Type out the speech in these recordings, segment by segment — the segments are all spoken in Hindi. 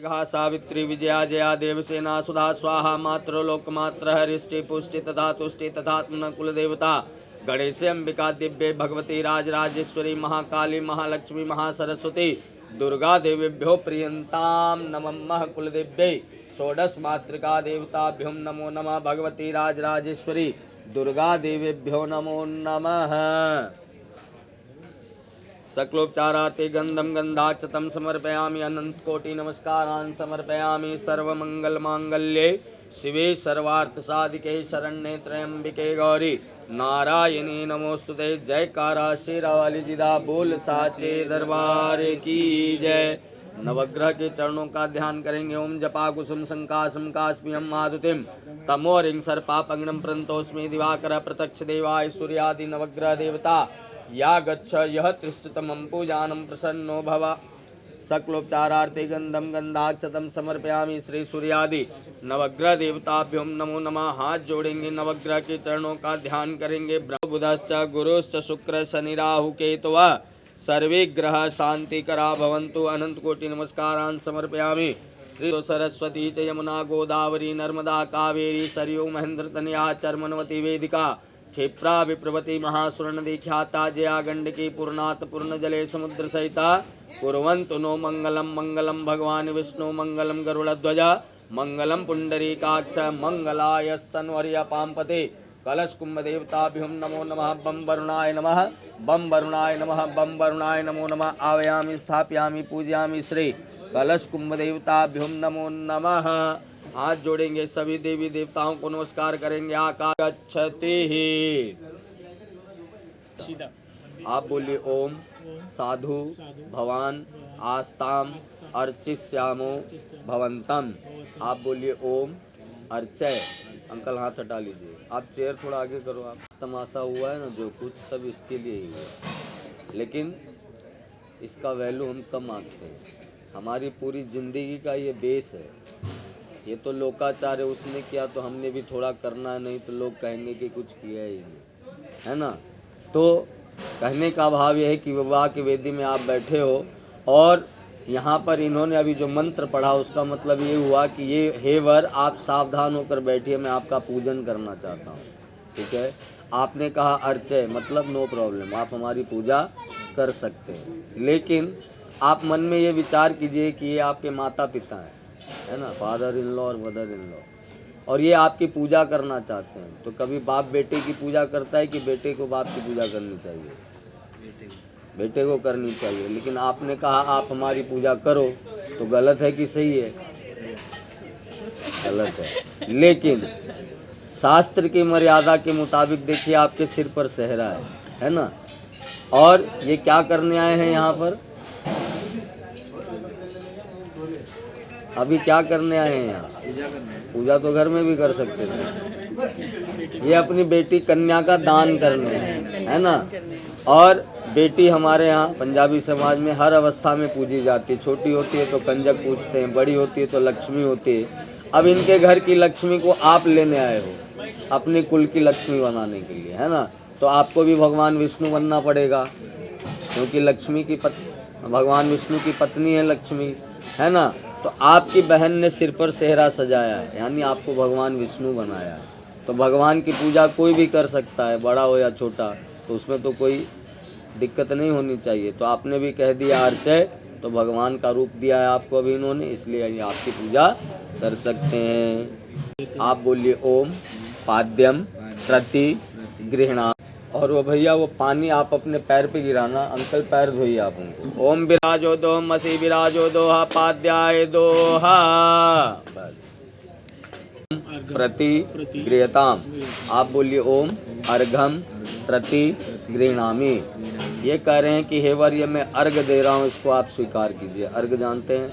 नखा सावित्री विजया जया देवसेना सुधा स्वाहा मातृ लोकमात्र हरिष्टि पुष्टि तथा तुष्टि तथात्मन कुल देवता गणेश अंबिका दिव्य भगवती राजराजेश्वरी महाकाली महालक्ष्मी महासरस्वती दुर्गा देवीभ्यो प्रियंताम नमः कुलदेव्यै षोडश मातृका देवताभ्यो नमो नमः भगवती राजराजेश्वरी दुर्गा देवीभ्यो नमो नमः। सकलोपचारार्थे गंधम गंधाक्षतं समर्पयामि अनंत कोटि नमस्कारान् समर्पयामि। सर्वमंगल मांगल्ये शिवे सर्वार्थ साधिके शरण्ये त्र्यंबिके गौरी नारायणी नमोस्तुते। जयकारा शेरावाली जिदा बोल साचे दरबार की जय। नवग्रह के चरणों का ध्यान करेंगे। ओम जपा कुसुम संकासम कास्मियम माधुतिम तमोरिंग सर्पा पंगणम प्रंतोस्मि दिवाकर प्रत्यक्ष देवाय सूर्यादि नवग्रह देवता या गच्छ यह तिष्ठतमं पूजानं प्रसन्नो भव। सकलोपचारार्थे गंधम गंधाक्षतं समर्पयामि। श्री सूर्यादि नवग्रह देवताभ्यो नमो नमः। हाथ जोड़ेंगे, नवग्रह के चरणों का ध्यान करेंगे। ब्रह्म बुधश्च गुरुश्च शुक्र शनि राहु केतुः सर्वे ग्रह शांतिकरा भवन्तु। अनंत कोटि नमस्कारान् समर्पयामि। श्री सरस्वती च यमुना गोदावरी नर्मदा कावेरी सरयू महेंद्र तनया चर्मनवती वेदिका क्षिप्रा विप्रवती महासुरनदी ख्याता जया गंडकी पूर्णात् पूर्ण जले समुद्र सहिता कुर्वन्तु नो मंगलम मंगलम भगवान विष्णु मंगलम गरुड़ध्वज मंगलम पुंडरीकाक्ष मंगलायस्तन्वर्य पांपते। कलश कुंभ देवताभ्यो नमो नमः। बम वरुणाय नमः बम वरुणाय नमः बम वरुणाय नमो नमः। आवायामि स्थापयामि पूजयामि। श्री कलश कुंभ देवताभ्यो नमो नमः। हाथ जोड़ेंगे, सभी देवी देवताओं को नमस्कार करेंगे। आकाशति ही आप बोलिए ओम साधु भवान आस्ताम अर्चिष्यामो भवंतम। आप बोलिए ओम अर्चय। अंकल हाथ हटा लीजिए, आप चेयर थोड़ा आगे करो। आप तमाशा हुआ है ना जो कुछ सब इसके लिए ही हुआ, लेकिन इसका वैल्यू हम कम आंकते हैं। हमारी पूरी जिंदगी का ये बेस है। ये तो लोकाचार है, उसने किया तो हमने भी थोड़ा करना है, नहीं तो लोग कहेंगे कि कुछ किया ही नहीं, है ना। तो कहने का भाव यह है कि विवाह की वेदी में आप बैठे हो और यहाँ पर इन्होंने अभी जो मंत्र पढ़ा उसका मतलब ये हुआ कि ये हे वर आप सावधान होकर बैठिए, मैं आपका पूजन करना चाहता हूँ, ठीक है। आपने कहा अर्चय, मतलब नो प्रॉब्लम, आप हमारी पूजा कर सकते हैं। लेकिन आप मन में ये विचार कीजिए कि ये आपके माता पिता हैं, है ना, फादर इन लॉ और मदर इन लॉ, और ये आपकी पूजा करना चाहते हैं। तो कभी बाप बेटे की पूजा करता है कि बेटे को बाप की पूजा करनी चाहिए? बेटे को करनी चाहिए। लेकिन आपने कहा आप हमारी पूजा करो, तो गलत है कि सही है? गलत है। लेकिन शास्त्र की मर्यादा के मुताबिक देखिए आपके सिर पर सेहरा है ना। और ये क्या करने आए हैं यहाँ पर? अभी क्या करने आए हैं यहाँ? पूजा तो घर में भी कर सकते थे। ये अपनी बेटी कन्या का दान करने हैं, है ना। और बेटी हमारे यहाँ पंजाबी समाज में हर अवस्था में पूजी जाती है। छोटी होती है तो कंजक पूजते हैं, बड़ी होती है तो लक्ष्मी होती है। अब इनके घर की लक्ष्मी को आप लेने आए हो अपने कुल की लक्ष्मी बनाने के लिए, है ना। तो आपको भी भगवान विष्णु बनना पड़ेगा, क्योंकि लक्ष्मी की भगवान विष्णु की पत्नी है लक्ष्मी, है ना। तो आपकी बहन ने सिर पर सेहरा सजाया है, यानी आपको भगवान विष्णु बनाया है। तो भगवान की पूजा कोई भी कर सकता है, बड़ा हो या छोटा, तो उसमें तो कोई दिक्कत नहीं होनी चाहिए। तो आपने भी कह दिया अर्चय, तो भगवान का रूप दिया है आपको अभी इन्होंने, इसलिए आपकी पूजा कर सकते हैं। आप बोलिए ओम पाद्यम प्रति गृहणा। और वो भैया वो पानी आप अपने पैर पे गिराना, अंकल पैर धोइए आप उनको। ओम विराजो दोम मसी विराजो दोहा पाद्याय दोहा। बस प्रति गृहताम। आप बोलिए ओम अर्घम प्रति गृहणामि। ये कह रहे हैं कि हे वर ये मैं अर्घ दे रहा हूँ, इसको आप स्वीकार कीजिए। अर्घ जानते हैं?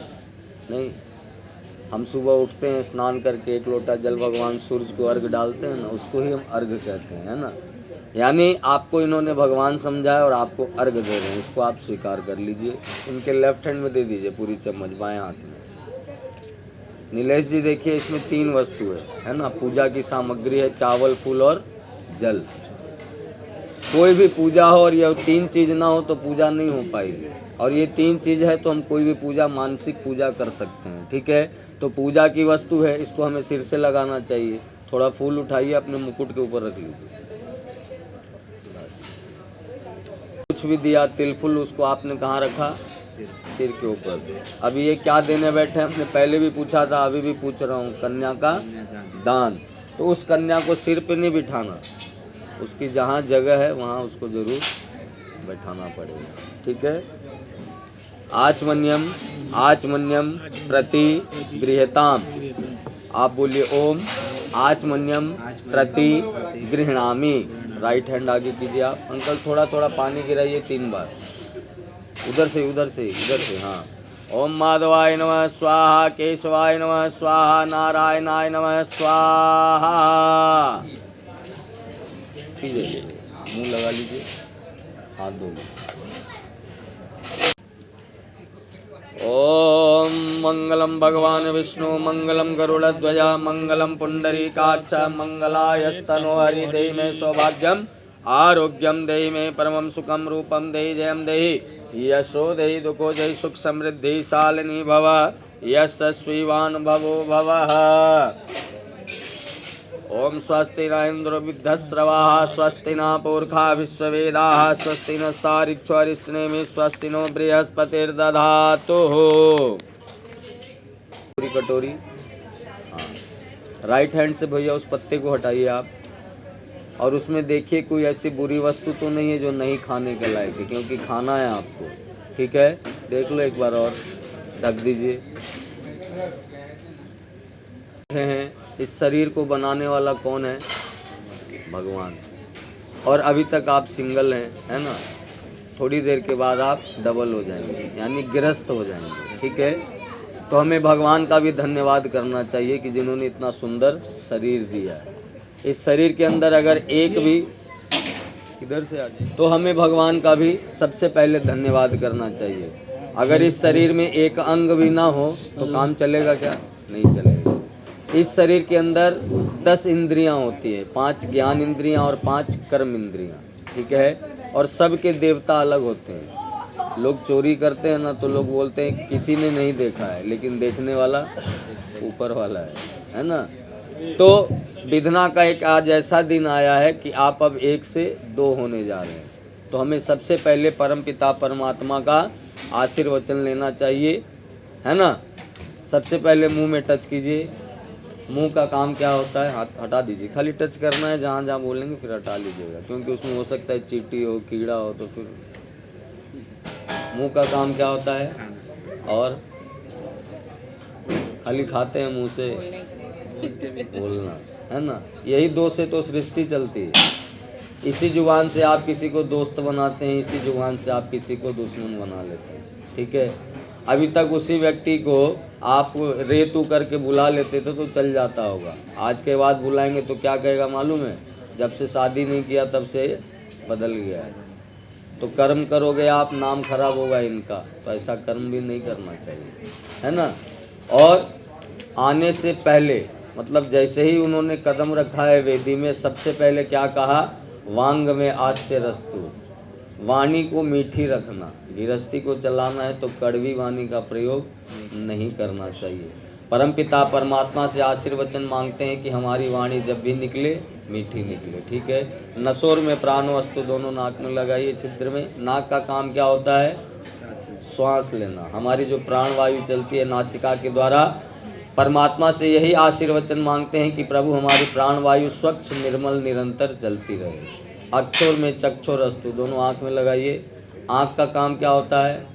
नहीं। हम सुबह उठते हैं, स्नान करके एक लोटा जल भगवान सूर्य को अर्घ डालते हैं ना, उसको ही हम अर्घ कहते हैं, है ना। यानी आपको इन्होंने भगवान समझा है और आपको अर्घ दे रहे हैं, इसको आप स्वीकार कर लीजिए। इनके लेफ्ट हैंड में दे दीजिए पूरी चम्मच, बाएं हाथ में। नीलेश जी देखिए इसमें 3 वस्तु है ना। पूजा की सामग्री है चावल, फूल और जल। कोई भी पूजा हो और ये 3 चीज़ ना हो तो पूजा नहीं हो पाएगी, और ये 3 चीज़ है तो हम कोई भी पूजा, मानसिक पूजा कर सकते हैं। ठीक है, तो पूजा की वस्तु है, इसको हमें सिर से लगाना चाहिए। थोड़ा फूल उठाइए, अपने मुकुट के ऊपर रख लीजिए। कुछ भी दिया, तिल फूल, उसको आपने कहाँ रखा? सिर के ऊपर। अभी ये क्या देने बैठे हैं? हमने पहले भी पूछा था, अभी भी पूछ रहा हूँ, कन्या का दान। तो उस कन्या को सिर पे नहीं बिठाना, उसकी जहाँ जगह है वहाँ उसको जरूर बैठाना पड़ेगा। ठीक है, आचमन्यम आचमन्यम प्रति गृहताम। आप बोलिए ओम आचमन्यम प्रति गृहणामि। राइट हैंड आगे कीजिए आप। अंकल थोड़ा थोड़ा पानी गिराइए 3 बार, उधर से इधर से। हाँ, ओम माधवाय नमः स्वाहा, केशवाय नमः स्वाहा, नारायणाय नमः स्वाहा। कीजिए, मुंह लगा लीजिए, हाथ धो लीजिए। ओम मंगलम भगवान विष्णु, मंगलम गरुड़ध्वज, मंगलम पुंडरीकाक्ष, मंगलायस्तनो हरि। देहि मे सौभाग्यम आरोग्यम, देहि मे परमं सुखम रूपम, देहि जयम देहि यशो, देहि दुखो जय सुख समृद्धि शालिनी भव, यशस्वीवान भवो भवः। ओम स्वस्ति न इंद्रो विद्धस्रवाः, स्वस्ति न पूर्खा विश्ववेदाः, स्वस्ति नस्तारिक्षरिष्णेमि, स्वस्ति नो बृहस्पतिर्दधातुः। पूरी कटोरी। हाँ, राइट हैंड से भैया उस पत्ते को हटाइए आप, और उसमें देखिए कोई ऐसी बुरी वस्तु तो नहीं है जो नहीं खाने के लायक है, क्योंकि खाना है आपको। ठीक है, देख लो एक बार और, ढक दीजिए। हैं इस शरीर को बनाने वाला कौन है? भगवान। और अभी तक आप सिंगल हैं, है ना? थोड़ी देर के बाद आप डबल हो जाएंगे, यानी गृहस्थ हो जाएंगे। ठीक है, तो हमें भगवान का भी धन्यवाद करना चाहिए कि जिन्होंने इतना सुंदर शरीर दिया है। इस शरीर के अंदर अगर एक भी इधर से आ जाए तो हमें भगवान का भी सबसे पहले धन्यवाद करना चाहिए। अगर इस शरीर में एक अंग भी ना हो तो काम चलेगा क्या? नहीं चलेगा। इस शरीर के अंदर 10 इंद्रियां होती है, 5 ज्ञान इंद्रियां और 5 कर्म इंद्रियां। ठीक है, और सबके देवता अलग होते हैं। लोग चोरी करते हैं ना, तो लोग बोलते हैं किसी ने नहीं देखा है, लेकिन देखने वाला ऊपर वाला है ना? तो विधना का एक आज ऐसा दिन आया है कि आप अब 1 से 2 होने जा रहे हैं। तो हमें सबसे पहले परमपिता परमात्मा का आशीर्वचन लेना चाहिए, है ना? सबसे पहले मुंह में टच कीजिए। मुंह का काम क्या होता है? हाथ हटा दीजिए, खाली टच करना है, जहाँ जहाँ बोलेंगे फिर हटा लीजिएगा, क्योंकि उसमें हो सकता है चींटी हो, कीड़ा हो, तो फिर मुंह का काम क्या होता है? और खाली खाते हैं मुंह से, बोलना, है ना? यही 2 से तो सृष्टि चलती है। इसी जुबान से आप किसी को दोस्त बनाते हैं, इसी जुबान से आप किसी को दुश्मन बना लेते हैं। ठीक है, अभी तक उसी व्यक्ति को आप रे तू करके बुला लेते थे तो चल जाता होगा, आज के बाद बुलाएंगे तो क्या कहेगा मालूम है? जब से शादी नहीं किया तब से बदल गया है। तो कर्म करोगे आप, नाम खराब होगा इनका, तो ऐसा कर्म भी नहीं करना चाहिए, है ना? और आने से पहले, मतलब जैसे ही उन्होंने कदम रखा है वेदी में, सबसे पहले क्या कहा? वांग में आस्य रस्तु, वाणी को मीठी रखना। गृहस्थी को चलाना है तो कड़वी वाणी का प्रयोग नहीं करना चाहिए। परमपिता परमात्मा से आशीर्वचन मांगते हैं कि हमारी वाणी जब भी निकले मीठी निकले। ठीक है, नसोर में प्राणो अस्तु, दोनों नाक में लगाइए छिद्र में। नाक का काम क्या होता है? श्वास लेना। हमारी जो प्राण वायु चलती है नासिका के द्वारा, परमात्मा से यही आशीर्वचन मांगते हैं कि प्रभु हमारी प्राण वायु स्वच्छ निर्मल निरंतर चलती रहे। अक्षर में चक्षुर अस्तु, दोनों आँख में लगाइए। आँख का काम क्या होता है?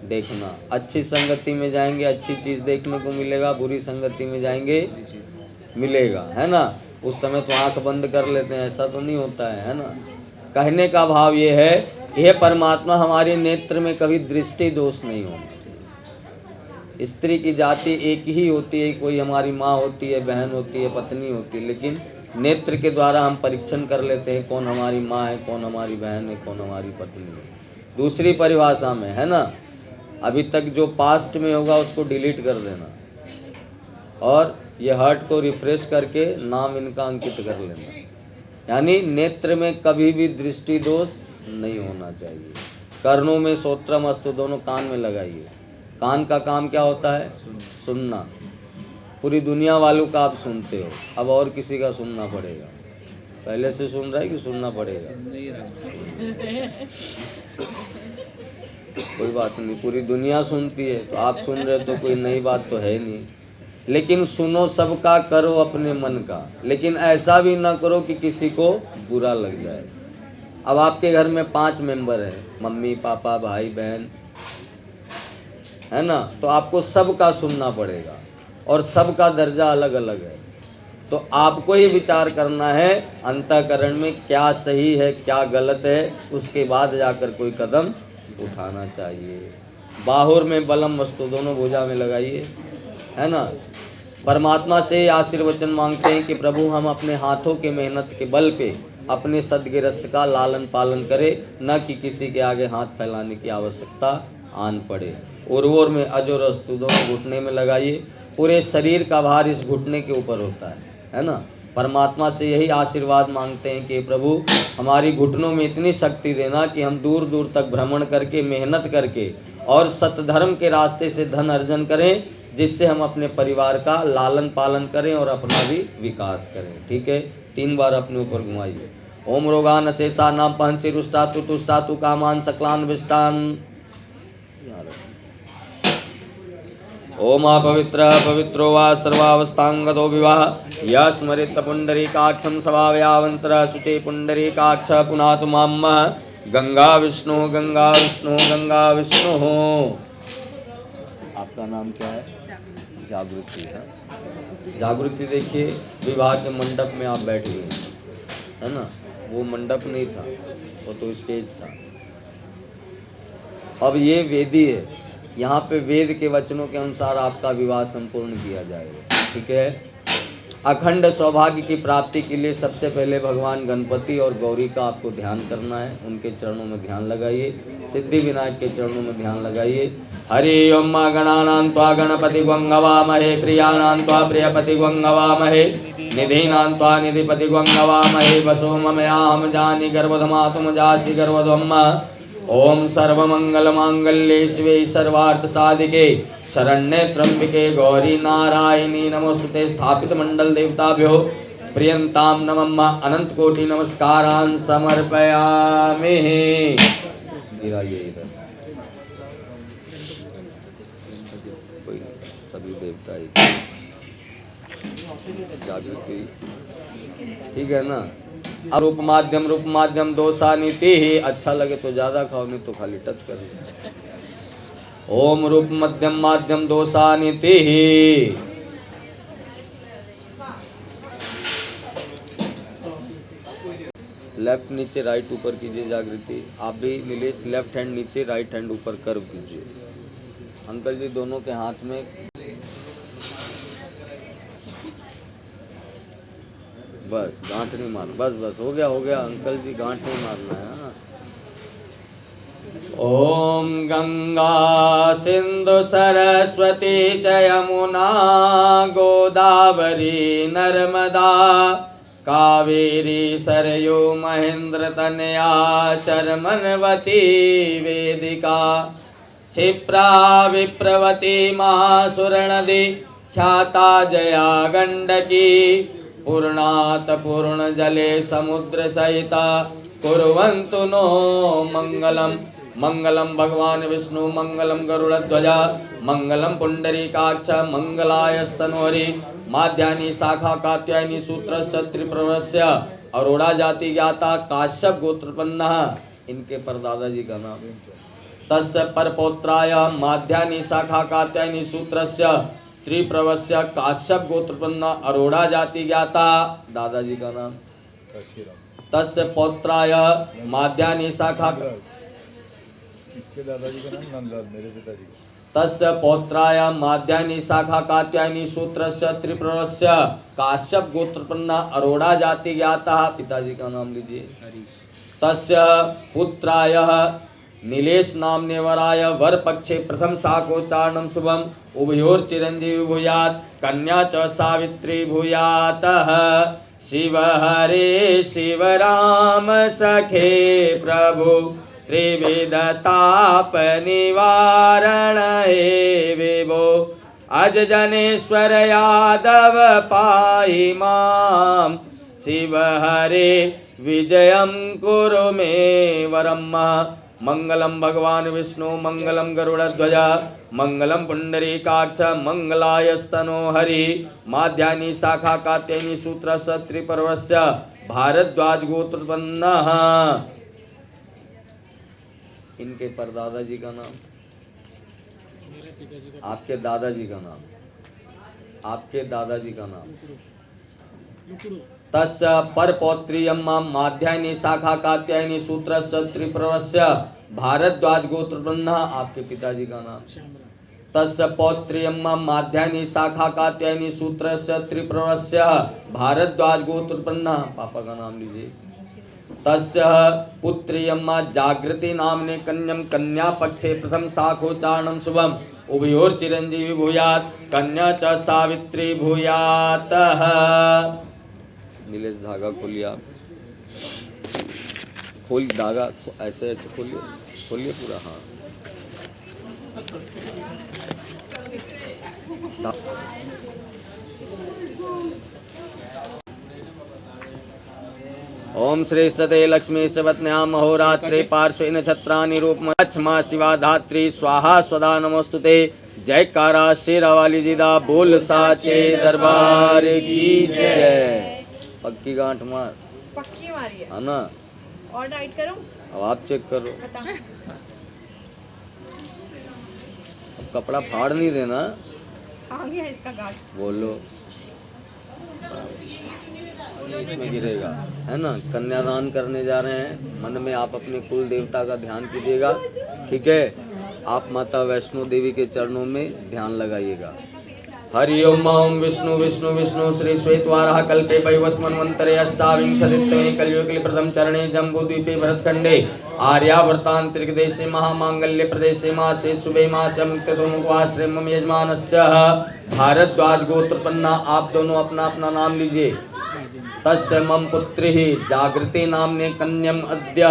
देखना। अच्छी संगति में जाएंगे अच्छी चीज़ देखने को मिलेगा, बुरी संगति में जाएंगे मिलेगा, है ना? उस समय तो आँख बंद कर लेते हैं, ऐसा तो नहीं होता है ना? कहने का भाव ये है, हे परमात्मा हमारे नेत्र में कभी दृष्टि दोष नहीं होना चाहिए। स्त्री की जाति एक ही होती है, कोई हमारी माँ होती है, बहन होती है, पत्नी होती है, लेकिन नेत्र के द्वारा हम परीक्षण कर लेते हैं कौन हमारी माँ है, कौन हमारी बहन है, कौन हमारी पत्नी है। दूसरी परिभाषा में, है ना, अभी तक जो पास्ट में होगा उसको डिलीट कर देना और ये हार्ट को रिफ्रेश करके नाम इनका अंकित कर लेना। यानी नेत्र में कभी भी दृष्टि दोष नहीं होना चाहिए। कर्णों में श्रोत्रम अस्तु, दोनों कान में लगाइए। कान का काम क्या होता है? सुनना। पूरी दुनिया वालों का आप सुनते हो, अब और किसी का सुनना पड़ेगा। पहले से सुन रहा है कि सुनना पड़ेगा? कोई बात नहीं, पूरी दुनिया सुनती है तो आप सुन रहे हो तो कोई नई बात तो है नहीं। लेकिन सुनो सबका, करो अपने मन का, लेकिन ऐसा भी ना करो कि किसी को बुरा लग जाए। अब आपके घर में 5 मेंबर हैं, मम्मी पापा भाई बहन, है ना? तो आपको सबका सुनना पड़ेगा और सबका दर्जा अलग अलग है। तो आपको ही विचार करना है अंतःकरण में क्या सही है क्या गलत है, उसके बाद जाकर कोई कदम उठाना चाहिए। बाहुर में बलम वस्तु, दोनों भुजा में लगाइए, है ना? परमात्मा से आशीर्वचन मांगते हैं कि प्रभु हम अपने हाथों के मेहनत के बल पे अपने सदगिरस्त का लालन पालन करें, न कि किसी के आगे हाथ फैलाने की आवश्यकता आन पड़े। उर्वोर में अजोर अस्तु, दोनों घुटने में लगाइए। पूरे शरीर का भार इस घुटने के ऊपर होता है ना? परमात्मा से यही आशीर्वाद मांगते हैं कि प्रभु हमारी घुटनों में इतनी शक्ति देना कि हम दूर दूर तक भ्रमण करके मेहनत करके और सतधर्म के रास्ते से धन अर्जन करें, जिससे हम अपने परिवार का लालन पालन करें और अपना भी विकास करें। ठीक है, 3 बार अपने ऊपर घुमाइए। ओम रोगान शेषा नाम पंसी रुष्टातु तुष्टातु कामान सकलान विष्टान। ओम पवित्र पवित्रो वा सर्वावस्थांगतो विवाह यः स्मरित पुंडरीकाक्षं सभाव्यावंतर शुचि पुंडरीकाक्ष पुनातु माम गंगा विष्णु गंगा विष्णु गंगा विष्णु। आपका नाम क्या है? जागृति है। जागृति देखिए, विवाह के मंडप में आप बैठ गए, है ना? वो मंडप नहीं था, वो तो स्टेज था। अब ये वेदी है, यहाँ पे वेद के वचनों के अनुसार आपका विवाह संपूर्ण किया जाएगा। ठीक है। अखंड सौभाग्य की प्राप्ति के लिए सबसे पहले भगवान गणपति और गौरी का आपको ध्यान करना है। उनके चरणों में ध्यान लगाइए, सिद्धि विनायक के चरणों में ध्यान लगाइए। हरि ओम गणानां त्वा गणपति गंगवामहे, प्रियाणां त्वा प्रियपति गंगवामहे, निधीनां त्वा निधिपति गंगवामहे, वसो ममयाहं जानि गर्भधमातुम जासि गर्भध्वम्। ओम सर्वमंगल मांगल्ये शिवे सर्वार्थ साधिके शरण्ये त्र्यंबिके गौरी नारायणी नमोस्तुते। स्थापित मंडल देवताभ्यो प्रियंताम नमः अनंत कोटि नमस्कारान् समर्पयामि। इधर सभी देवता जागृति, ठीक है ना? रूप माध्यम दोषा नीति ही, अच्छा लगे तो ज्यादा खाओ, नहीं तो खाली टच कर लो। ओम रूप माध्यम दोषा नीति ही। लेफ्ट नीचे राइट ऊपर कीजिए जागृति। आप भी नीलेश, लेफ्ट हैंड नीचे राइट हैंड ऊपर कर्व कीजिए। अंकल जी दोनों के हाथ में बस गांठ नहीं मारना, बस हो गया अंकल जी, गांठ नहीं मारना है ना। ओम गंगा सिंधु सरस्वती च यमुना गोदावरी नर्मदा कावेरी सरयू महेंद्र तनया चरमनवती वेदिका क्षिप्रा विप्रवती महासुरनदी ख्याता जया गंडकी पूर्णात पूर्ण जले समुद्र सहिता कुर्वन्तु नो मंगलम। मंगलम भगवान विष्णु मंगलम गरुड़ध्वजा मंगलम पुंडरीकाक्ष मंगलायस्तनोहरि। माध्यानि शाखा कात्यायनी सूत्रस्य त्रिपुरस्य अरोड़ा जाति ज्ञाता काश्यप गोत्रपन्नः। इनके परदादा जी का नाम। तस्य परपौत्राय माध्यानि शाखा कात्यायनी सूत्रस्य त्रिप्रवस्य काश्यप गोत्रपन्ना अरोड़ा जाति ज्ञाता। दादाजी का नाम। तस्य पौत्राय माध्यानि शाखा, इसके दादाजी का नाम नंदलाल, मेरे पिताजी। तस्य पौत्राय माध्यानि शाखा कात्यायनी सूत्रस्य त्रिप्रवस्य काश्यप गोत्रपन्ना अरोड़ा जाति ज्ञाता। पिताजी का नाम लीजिए। तस्य पुत्राय नीलेश नामने वराय वर पक्षे प्रथम शाकोच्चारणं शुभम उभयोर चिरंजीवी भूयात् कन्या च सावित्री भूयात्। शिव हरे शिव राम सखे प्रभु त्रिविध ताप निवारण हे विभो अज जनेश्वर यादव पाहि माम शिव हरे विजयम कुरु मे वरम मंगलम भगवान विष्णु मंगलम गरुड़ध्वज मंगलम पुंडरीकाक्ष मंगलायस्तनो हरि माध्यानि शाखा कात्यायनी सूत्र त्रिपर्वस्य भारद्वाज गोत्रोत्पन्नः। इनके परदादा जी का नाम, आपके दादाजी का नाम, आपके दादाजी का नाम तस्य परपौत्रियम माध्यायनी शाखा कात्यायनी सूत्रस्य त्रिप्रवस्य भारद्वाज गोत्रोत्पन्नः। आपके पिताजी का नाम तस्य पौत्रियम माध्यायनी शाखा कात्यायनी सूत्रस्य त्रिप्रवस्य भारद्वाज गोत्रोत्पन्नः। पापा का नाम लीजिए। तस्य पुत्रियम जागृति नामने कन्यम कन्या पक्षे प्रथम शाखोच्चारणं शुभम उभयोर चिरंजीवी भूयात् कन्या च सावित्री भूयात्। नीलेश धागा खोलिए, आप खोल धागा ऐसे ऐसे खोलिए, खोलिए पूरा। हाँ ओम श्री सते लक्ष्मी सवत्न्यां महोरात्रे पार्श्वे नक्षत्राणि रूपमा शिवा धात्री स्वाहा स्वदा नमोस्तुते। जयकारा शेरावाली जीदा बोल साचे दरबार की जय। पक्की गांठ मार, पक्की मारी है है ना। और डाइट करूं? अब आप चेक करो। अब कपड़ा फाड़ नहीं देना। आ गया इसका गांठ। बोलो इसमें गिरेगा, है ना। कन्यादान करने जा रहे हैं, मन में आप अपने कुल देवता का ध्यान कीजिएगा, ठीक है। आप माता वैष्णो देवी के चरणों में ध्यान लगाइएगा। हरि ओम ओम विष्णु विष्णु विष्णु श्री श्वेतवाराह कल्पे वैवस्मन्वन्तरे अष्टाविंशतितमे कलियुगे प्रथम चरणे जम्बूद्वीपे भरतखंडे आर्यावर्तांतरिक देशे महामांगल्य प्रदेशे मासे शुभे मासे मुक्ततोमुखवाश्रय मम यजमानस्य भारद्वाज गोत्रोत्पन्ना। आप दोनों अपना अपना नाम लीजिए। तस्य मम पुत्री जागृति नामने कन्यम अद्य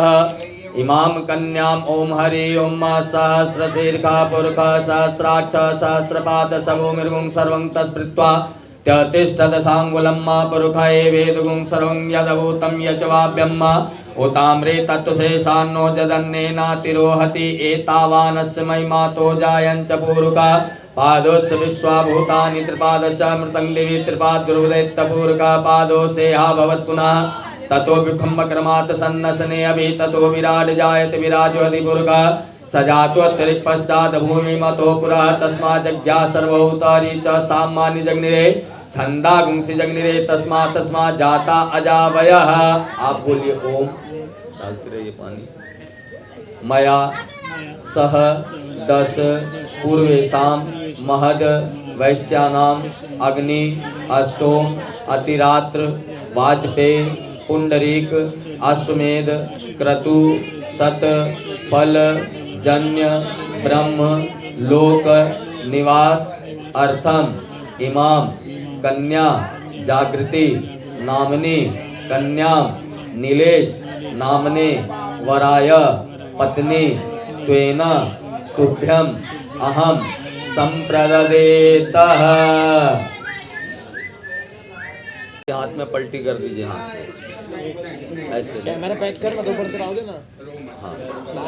इमाम कन्याम ओम हरि ओम सहस्रशीर्षा पुरुष सहस्राक्ष सहस्रपाद सबो मृगुं सर्वं तस्पृत्वा त्यतिष्ठदशाङ्गुलं मा पुरुषे वेदगुं सर्वं यदभूतं यचवाभ्यम् उताम्रे तत्त्वशेषान्नो जदन्नेनातिरोहति एतावानस्य महिमातो जायञ्च पूरुका पादोस्य विश्वाभूतानि त्रिपादस्य अमृतं दिवि त्रिपाद गुरुदैत्यपूरुका पादोसे हा भवत् पुनः ततो विखम्बक्रमात् सन्नसने अभि ततो विराट जायते विराजो अधिपुरुषः सजातो अतिरिक्त पश्चात् भूमिमतो पुरः तस्मात् जज्ञा सर्वभूतानि च सामान्य जग्निरे छंदा गुंसी जग्निरे तस्मात् जाता अजावयः। आप बोलिए ओम। डालते रहिए पानी। मया सह 10 पूर्वेशां महद वैश्यानाम अग्नि अष्टोम अतिरात्र वाजपेय पुंडरीक अश्वमेध क्रतु सत फल जन्य ब्रह्म लोक निवास अर्थम इमाम कन्या जागृति नामने कन्या नीलेश नामने वराय पत्नी त्वेन तुभ्यम अहम संप्रददेतः। हाथ में पलटी कर दीजिए। हाँ ऐसे कैमरा पैक कर, मैं ऊपर कराओगे ना। हाँ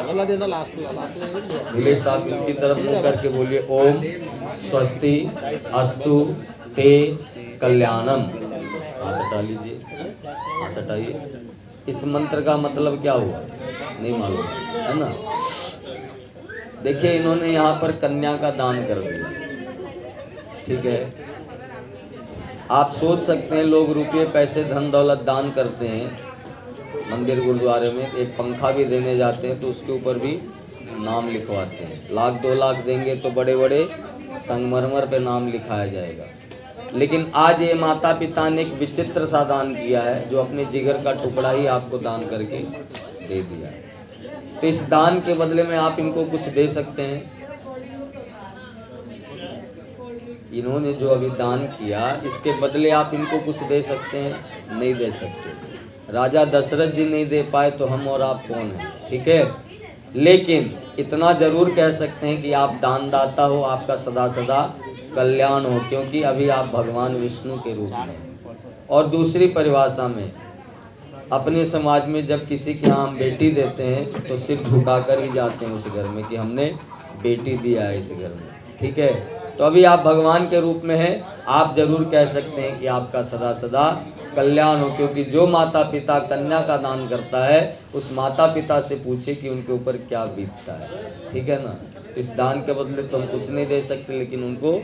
अल्लाह देना लास्ट नीलेश साहब इनकी तरफ मुंह करके बोलिए ओम स्वस्ति अस्तु ते कल्याणम। हाथ हटा लीजिए, हाथ हटाइए। इस मंत्र का मतलब क्या हुआ नहीं मालूम, है ना। देखिए इन्होंने यहाँ पर कन्या का दान कर दिया, ठीक है। आप सोच सकते हैं लोग रुपये पैसे धन दौलत दान करते हैं मंदिर गुरुद्वारे में, एक पंखा भी देने जाते हैं तो उसके ऊपर भी नाम लिखवाते हैं। 1 लाख 2 लाख देंगे तो बड़े बड़े संगमरमर पे नाम लिखाया जाएगा। लेकिन आज ये माता पिता ने एक विचित्र सा दान किया है, जो अपने जिगर का टुकड़ा ही आपको दान करके दे दिया। तो इस दान के बदले में आप इनको कुछ दे सकते हैं। इन्होंने जो अभी दान किया, इसके बदले आप इनको कुछ दे सकते हैं? नहीं दे सकते। राजा दशरथ जी नहीं दे पाए तो हम और आप कौन हैं? ठीक है, लेकिन इतना जरूर कह सकते हैं कि आप दानदाता हो, आपका सदा सदा कल्याण हो, क्योंकि अभी आप भगवान विष्णु के रूप में। और दूसरी परिभाषा में, अपने समाज में जब किसी के यहाँ हम बेटी देते हैं तो सिर झुकाकर ही जाते हैं उस घर में कि हमने बेटी दिया है इस घर में। ठीक है, तो अभी आप भगवान के रूप में हैं, आप जरूर कह सकते हैं कि आपका सदा सदा कल्याण हो, क्योंकि जो माता पिता कन्या का दान करता है उस माता पिता से पूछे कि उनके ऊपर क्या बीतता है। ठीक है ना, इस दान के बदले तो हम कुछ नहीं दे सकते, लेकिन उनको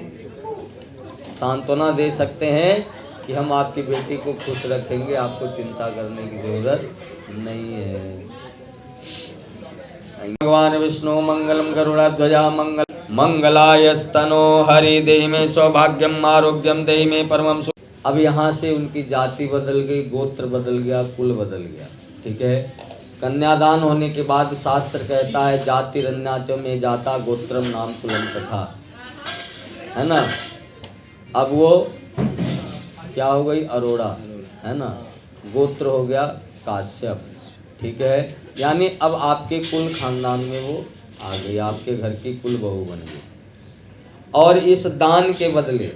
सांत्वना दे सकते हैं कि हम आपकी बेटी को खुश रखेंगे, आपको चिंता करने की जरूरत नहीं है। भगवान विष्णु मंगलम गरुड़ध्वजा मंगलायस्तनो हरि देहि में सौभाग्यम आरोग्यम देहि में परमम सुख। अब यहाँ से उनकी जाति बदल गई, गोत्र बदल गया, कुल बदल गया। ठीक है, कन्यादान होने के बाद शास्त्र कहता है जातिरन्याच में जाता गोत्रम नाम कुलम तथा, है ना। अब वो क्या हो गई? अरोड़ा, है ना। गोत्र हो गया काश्यप। ठीक है, यानी अब आपके कुल खानदान में वो आ गई, आपके घर की कुल बहू बन गई। और इस दान के बदले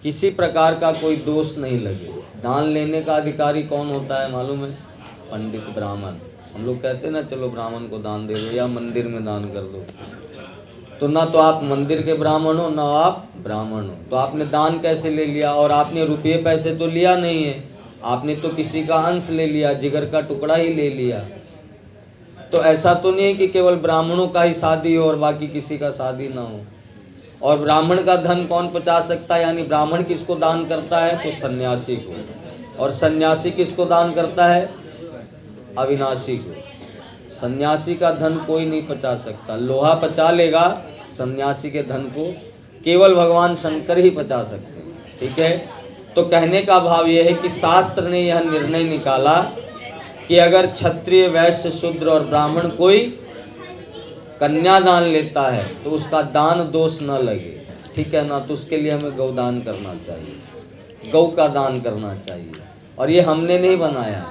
किसी प्रकार का कोई दोष नहीं लगे। दान लेने का अधिकारी कौन होता है मालूम है? पंडित ब्राह्मण। हम लोग कहते हैं ना, चलो ब्राह्मण को दान दे दो या मंदिर में दान कर दो। तो ना तो आप मंदिर के ब्राह्मण हो, ना आप ब्राह्मण हो, तो आपने दान कैसे ले लिया? और आपने रुपये पैसे तो लिया नहीं है, आपने तो किसी का अंश ले लिया, जिगर का टुकड़ा ही ले लिया। तो ऐसा तो नहीं है कि केवल ब्राह्मणों का ही शादी हो और बाकी किसी का शादी ना हो। और ब्राह्मण का धन कौन पचा सकता है? यानी ब्राह्मण किसको दान करता है? तो सन्यासी को। और सन्यासी किसको दान करता है? अविनाशी को। सन्यासी का धन कोई नहीं पचा सकता। लोहा पचा लेगा, सन्यासी के धन को केवल भगवान शंकर ही पचा सकते हैं। ठीक है, तो कहने का भाव यह है कि शास्त्र ने यह निर्णय निकाला कि अगर क्षत्रिय, वैश्य, शूद्र और ब्राह्मण कोई कन्यादान लेता है तो उसका दान दोष न लगे। ठीक है ना, तो उसके लिए हमें गौदान करना चाहिए, गौ का दान करना चाहिए। और ये हमने नहीं बनाया,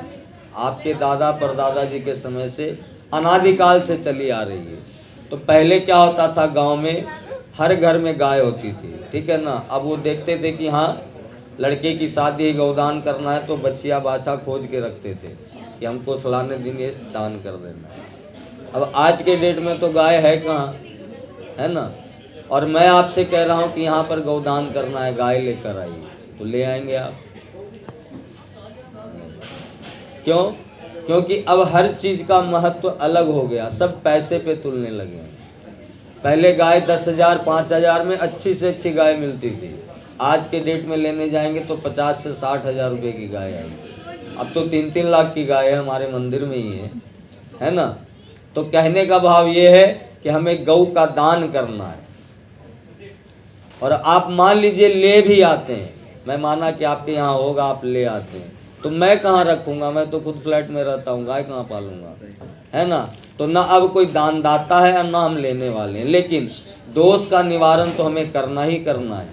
आपके दादा परदादा जी के समय से अनादिकाल से चली आ रही है। तो पहले क्या होता था, गांव में हर घर में गाय होती थी। ठीक है ना, अब वो देखते थे कि हाँ लड़के की शादी गौदान करना है, तो बच्चिया बाछा खोज के रखते थे कि हमको फलाने दिन ये दान कर देना है। अब आज के डेट में तो गाय है कहाँ, है ना। और मैं आपसे कह रहा हूँ कि यहाँ पर गौदान करना है, गाय लेकर आइए, तो ले आएंगे आप? क्यों? क्योंकि अब हर चीज़ का महत्व अलग हो गया, सब पैसे पे तुलने लगे हैं। पहले गाय 10,000 5,000 में अच्छी से अच्छी गाय मिलती थी, आज के डेट में लेने जाएंगे तो 50 से 60 हज़ार रुपये की गाय आएगी। अब तो 3-3 लाख की गाय है, हमारे मंदिर में ही है ना। तो कहने का भाव ये है कि हमें गौ का दान करना है। और आप मान लीजिए ले भी आते हैं, मैं माना कि आपके यहाँ होगा, आप ले आते हैं, तो मैं कहाँ रखूँगा? मैं तो खुद फ्लैट में रहता हूँ, गाय कहाँ पालूंगा, है ना। तो ना अब कोई दानदाता है और ना हम लेने वाले हैं, लेकिन दोष का निवारण तो हमें करना ही करना है।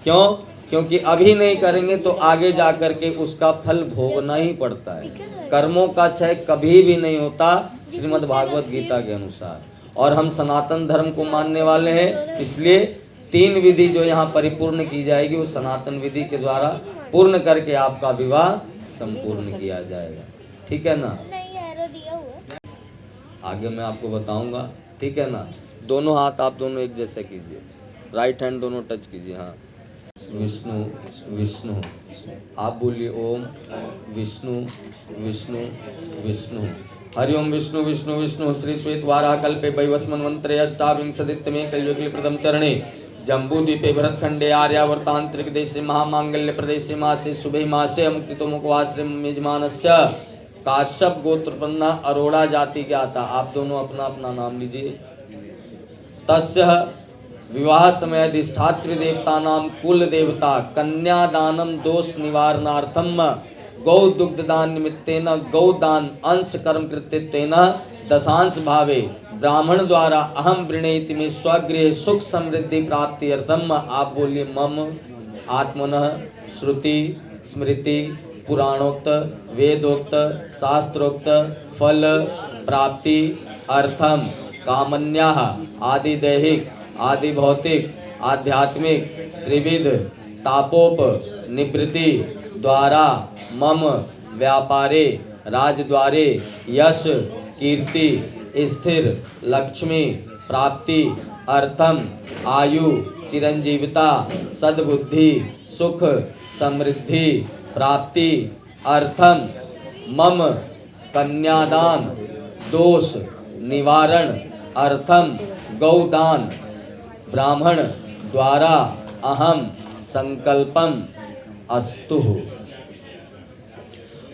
क्यों? क्योंकि अभी नहीं करेंगे तो आगे जा कर के उसका फल भोगना ही पड़ता है। कर्मों का क्षय कभी भी नहीं होता, श्रीमद् भागवत गीता के अनुसार। और हम सनातन धर्म को मानने वाले हैं, इसलिए 3 विधि जो यहाँ परिपूर्ण की जाएगी वो सनातन विधि के द्वारा पूर्ण करके आपका विवाह संपूर्ण किया जाएगा। ठीक है ना। आगे मैं आपको बताऊंगा, ठीक है ना। दोनों हाथ आप दोनों एक जैसे कीजिए, राइट हैंड दोनों टच कीजिए। हाँ, विष्णु विष्णु, आप बोलिए ओम विष्णु विष्णु विष्णु। हरिओम विष्णु विष्णु विष्णु। श्री श्वेत वाराह कल्पे वैवस्मन्वंतरे अष्टाविंशतितमे कलियुगे प्रथम चरणे जम्बूद्वीपे भरतखंडे आर्यावर्तांतरिक देशे महामांगल्य प्रदेशे मासे शुभे मासे अमुक्तितो मुखवाश्रम मेजमानस्य काश्यप गोत्रपन्ना अरोड़ा जाति ज्ञाता। आप दोनों अपना अपना नाम लीजिए। तस्य विवाह समय अधिष्ठात्री देवता नाम कुल देवता कन्यादानम दोष निवारणार्थम गौ दुग्धदान निमित्तेन गौदान अंश कर्म कृत्येन दशांश भावे ब्राह्मण द्वारा अहम वृणीति में स्वगृह सुख समृद्धि प्राप्ति अर्थम। आप बोलिए मम आत्मनः श्रुति स्मृति पुराणोक्त वेदोक्त शास्त्रोक्त फल प्राप्ति अर्थम कामन्याः आदि दैहिक आदि भौतिक आध्यात्मिक त्रिविध तापोप निवृत्ति द्वारा मम व्यापारे राजद्वारे यश कीर्ति स्थिर लक्ष्मी प्राप्ति अर्थम आयु चिरंजीविता सद्बुद्धि सुख समृद्धि प्राप्ति अर्थम मम कन्यादान दोष निवारण अर्थम गौदान ब्राह्मण द्वारा अहम संकल्पम अस्तु।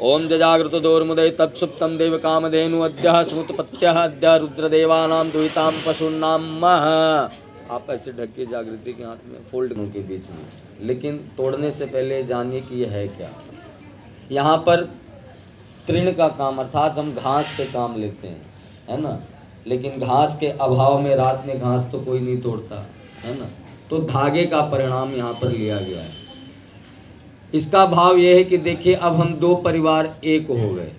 ओम जजागृत दोर्मुदय तत्सुप्तम देव कामधेनु अद्य स्मुतपत्यः अद्य रुद्रदेवानां दुहितां पशूनां मह। आप ऐसे ढक के जागृति के हाथ में फोल्ड के बीच में, लेकिन तोड़ने से पहले जानिए कि यह है क्या। यहाँ पर तृण का काम अर्थात हम घास से काम लेते हैं, है ना, लेकिन घास के अभाव में रात में घास तो कोई नहीं तोड़ता, है ना, तो धागे का परिणाम यहाँ पर लिया गया है। इसका भाव यह है कि देखिए अब हम दो परिवार एक हो गए,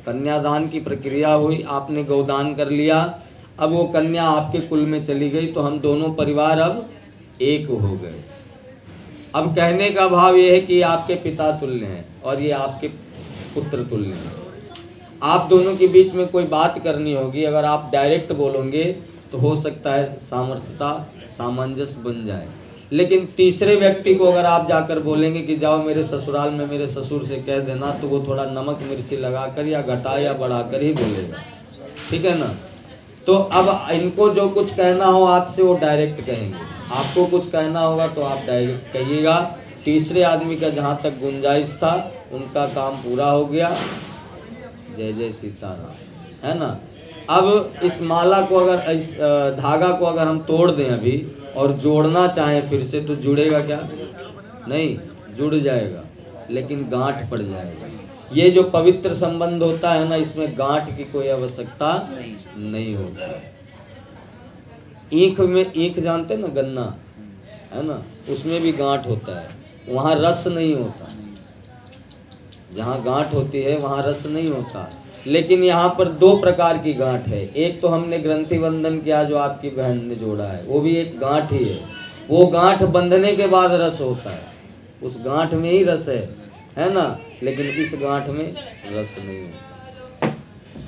कन्यादान की प्रक्रिया हुई, आपने गौदान कर लिया, अब वो कन्या आपके कुल में चली गई, तो हम दोनों परिवार अब एक हो गए। अब कहने का भाव यह है कि आपके पिता तुल्य हैं और ये आपके पुत्र तुल्य हैं। आप दोनों के बीच में कोई बात करनी होगी, अगर आप डायरेक्ट बोलोगे तो हो सकता है सामर्थ्यता सामंजस्य बन जाए, लेकिन तीसरे व्यक्ति को अगर आप जाकर बोलेंगे कि जाओ मेरे ससुराल में मेरे ससुर से कह देना, तो वो थोड़ा नमक मिर्ची लगाकर या घटा या बढ़ाकर ही बोलेगा, ठीक है ना। तो अब इनको जो कुछ कहना हो आपसे वो डायरेक्ट कहेंगे, आपको कुछ कहना होगा तो आप डायरेक्ट कहिएगा। तीसरे आदमी का जहाँ तक गुंजाइश था उनका काम पूरा हो गया, जय जय सीताराम, है ना। अब इस माला को अगर इस धागा को अगर हम तोड़ दें अभी और जोड़ना चाहें फिर से, तो जुड़ेगा क्या? नहीं, जुड़ जाएगा लेकिन गांठ पड़ जाएगा। ये जो पवित्र संबंध होता है ना, इसमें गांठ की कोई आवश्यकता नहीं होती। ईख में, ईख जानते ना, गन्ना है ना, उसमें भी गांठ होता है, वहाँ रस नहीं होता। जहाँ गांठ होती है वहाँ रस नहीं होता, लेकिन यहाँ पर दो प्रकार की गांठ है। एक तो हमने ग्रंथि बंधन किया जो आपकी बहन ने जोड़ा है, वो भी एक गांठ ही है। वो गांठ बंधने के बाद रस होता है, उस गांठ में ही रस है ना, लेकिन इस गांठ में रस नहीं होता।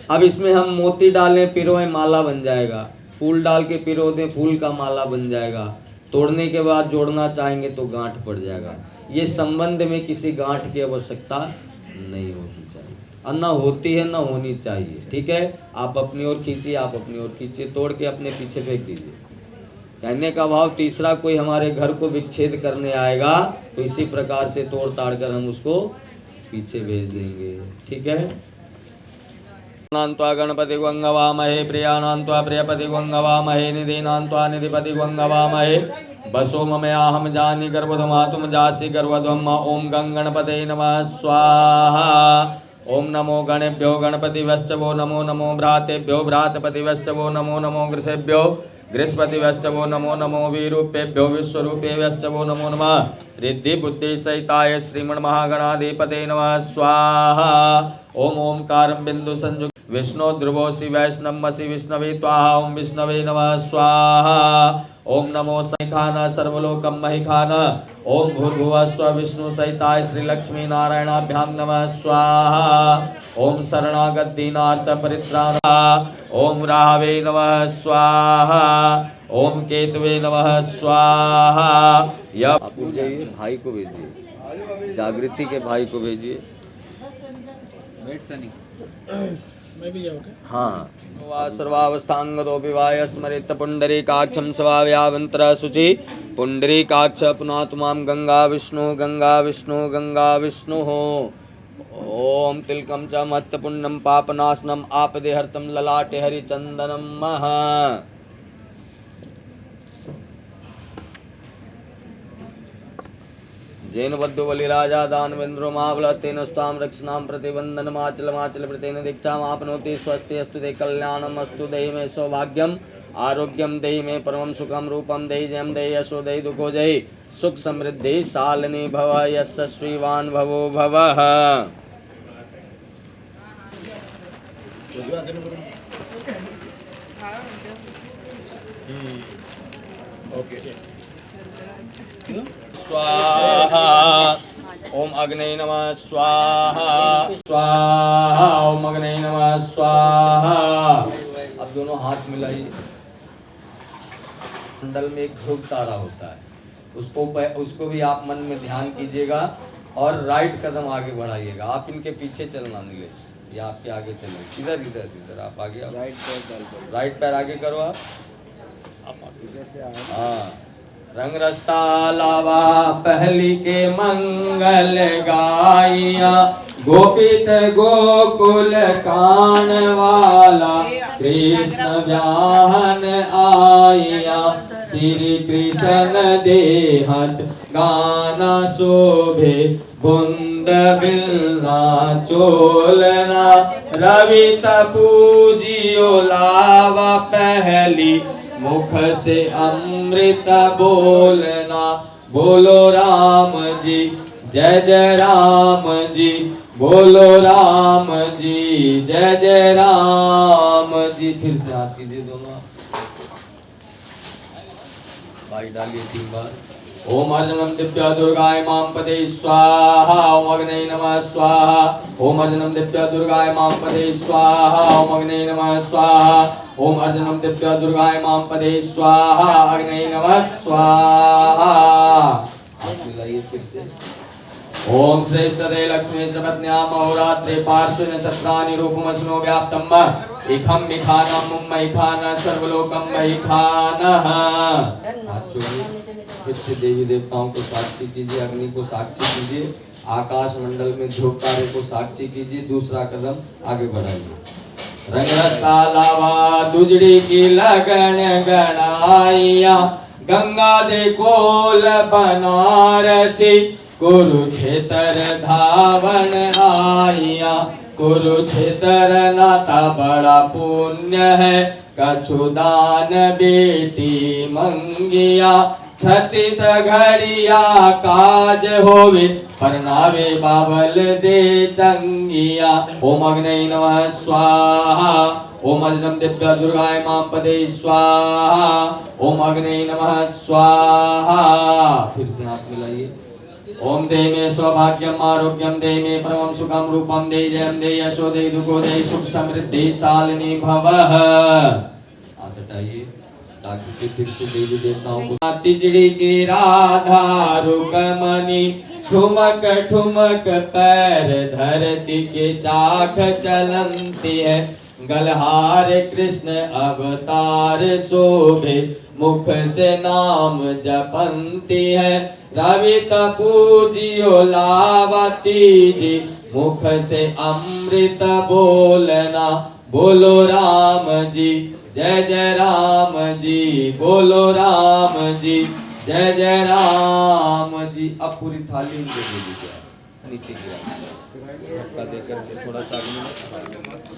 अब इसमें हम मोती डालें, पिरोएं, माला बन जाएगा, फूल डाल के पिरो दें, फूल का माला बन जाएगा, तोड़ने के बाद जोड़ना चाहेंगे तो गांठ पड़ जाएगा। ये संबंध में किसी गांठ की आवश्यकता नहीं होनी चाहिए, और ना होती है ना होनी चाहिए, ठीक है। आप अपनी ओर खींचिए, आप अपनी ओर खींचिए, तोड़ के अपने पीछे फेंक दीजिए। कहने का भाव तीसरा कोई हमारे घर को विच्छेद करने आएगा तो इसी प्रकार से तोड़ ताड़ कर हम उसको पीछे भेज देंगे, ठीक है। नान्त्वा गणपति गंगवामहे प्रियानान्त्वा प्रियपति गंगवामहे निधीनान्त्वा निधिपति गंगवामहे बसो ममयाहम जानी गर्भधमातुम जासी गर्भध्वम। ओम गंगणपते नमः स्वाहा। ओम नमो गणेभ्यो गणपतिभ्यश्च वो नमो नमो भ्रातेभ्यो भ्रातपतिभ्यश्च वो नमो नमो गृषेभ्यो गृहस्पतिभ्यश्च वो नमो नमो वीरूपेभ्यो विश्वरूपेभ्यश्च वो नमो नमः। रिद्धि बुद्धि सहिताय श्रीमन् महागणाधिपते नमः स्वाहा। ओम ओंकारं बिंदु संयुक्त विष्णु ध्रुवोसि वैष्णवमसि विष्णवे त्वाहा। ओम विष्णवे नमः स्वाहा। ओम नमो सहिखान सर्वलोकम महिखान। ओम भूर्भुवः स्व विष्णु सहिताय श्री लक्ष्मी नारायणाभ्यां नमः स्वाहा। ओम शरणागत दीनार्थ परित्राणाय। ओम राहवे नमः स्वाहा। ओम केतवे नमः स्वाहा। यह आप जाइए, भाई को भेजिए, जागृति के भाई को भेजिए। मैं भी जाऊँ क्या? हाँ, सर्वावस्थांगतो विवाय स्मरित पुंडरीकाक्षं स्वाव्यावंतर शुचि। पुंडरीकाक्ष पुनातु मां गंगा विष्णु गंगा विष्णु गंगा विष्णु। ओम तिलकम च मत्त पुण्यम पापनाशनम आपदेहर्तम ललाटे हरिचंदनम मह। जैन बद्धो बलिराजा दानवेन्द्रो महाबल तेन स्वाम रक्षणां प्रतिबंधन माचल माचल प्रतेन दीक्षाम आपनोति स्वस्ति अस्तु ते कल्याणम अस्तु देहि मे सौभाग्यम आरोग्यम देहि मे परमं सुखम रूपम देहि जयम देहि यशो देहि दुखो देहि सुख समृद्धि शालिनी भव यस्य श्रीवान भवो भवः। स्वाहा ओम अग्ने नमः स्वाहा स्वाहा ओम अग्ने नमः स्वाहा। अब दोनों हाथ मिलाइए। मंडल में एक ध्रुव तारा होता है, उसको भी आप मन में ध्यान कीजिएगा और राइट कदम आगे बढ़ाइएगा। आप इनके पीछे चलना नीलेश, या आपके आगे चलो। इधर इधर इधर आप आगे आओ। राइट पैर आगे करो आप। हाँ रंग रस्ता लावा पहली के मंगल गाइया गोपित गोकुल कान वाला कृष्ण व्याहन आइया श्री कृष्ण देहत गाना शोभे बुंद बिलना चोलना रवि पूजियो लावा पहली मुख से अमृत बोलना बोलो राम जी जय जय राम जी बोलो राम जी जय जय राम जी। फिर से हाथ कीजिए दोनों भाई डालिए 3 बार। ओम अर्जुनम दिव्या दुर्गाय माम पदे स्वाहा ओम अग्ने नमः स्वाहा ओम अर्जुनम दिव्या दुर्गाय माम पदे स्वाहा ओम अग्ने नमः स्वाहा ओम अर्जुनम दिव्या दुर्गाय माम पदे स्वाहा अग्ने नमः स्वाहा। हाथ मिलाइए फिर से। ओम श्री सदे लक्ष्मी जपत्न्याम अहोरात्रे पार्श्वेन सत्राणि रूपमस्नो व्याप्तम् इखम मिखानम मुम्मैखान सर्वलोकम मैखानः। हाथ जोड़िए। फिर से देवी देवताओं को साक्षी कीजिए, अग्नि को साक्षी कीजिए, आकाश मंडल में ध्रुव तारे को साक्षी कीजिए। दूसरा कदम आगे बढ़ाइए। रंगरता लावा दुजड़ी की लगन गणाइया गंगा दे कोल बनारसी कुरुक्षेत्र धावन आइया कुरुक्षेत्र नाता बड़ा पुण्य है कछुदान बेटी मंगिया छतित घड़िया काज होवे परनावे बाबल दे चंगिया। ओम अग्ने नमः स्वाहा ओम अर्जुनम दिव्या दुर्गाय माम पदे स्वाहा ओम अग्ने नमः स्वाहा। फिर से हाथ मिलाइए। ओम दे में सौभाग्यम आरोग्यम दे में परमं सुखम रूपम दे जयम दे यशो दे दुखो दे सुख समृद्धि शालिनी भवः। हाथ हटाइए ताकि फिर से देवी देवताओं को। तिजड़ी की राधा रुकमणि ठुमक ठुमक पैर धरती के चाक चलती है गलहार कृष्ण अवतार शोभे मुख से नाम जपंती है रवि पूजियो लावती जी मुख से अमृत बोलना बोलो राम जी जय जय राम जी बोलो राम जी जय जय राम जी। अब पूरी थाली दे दीजिए, नीचे गिरा झटका देकर के थोड़ा सा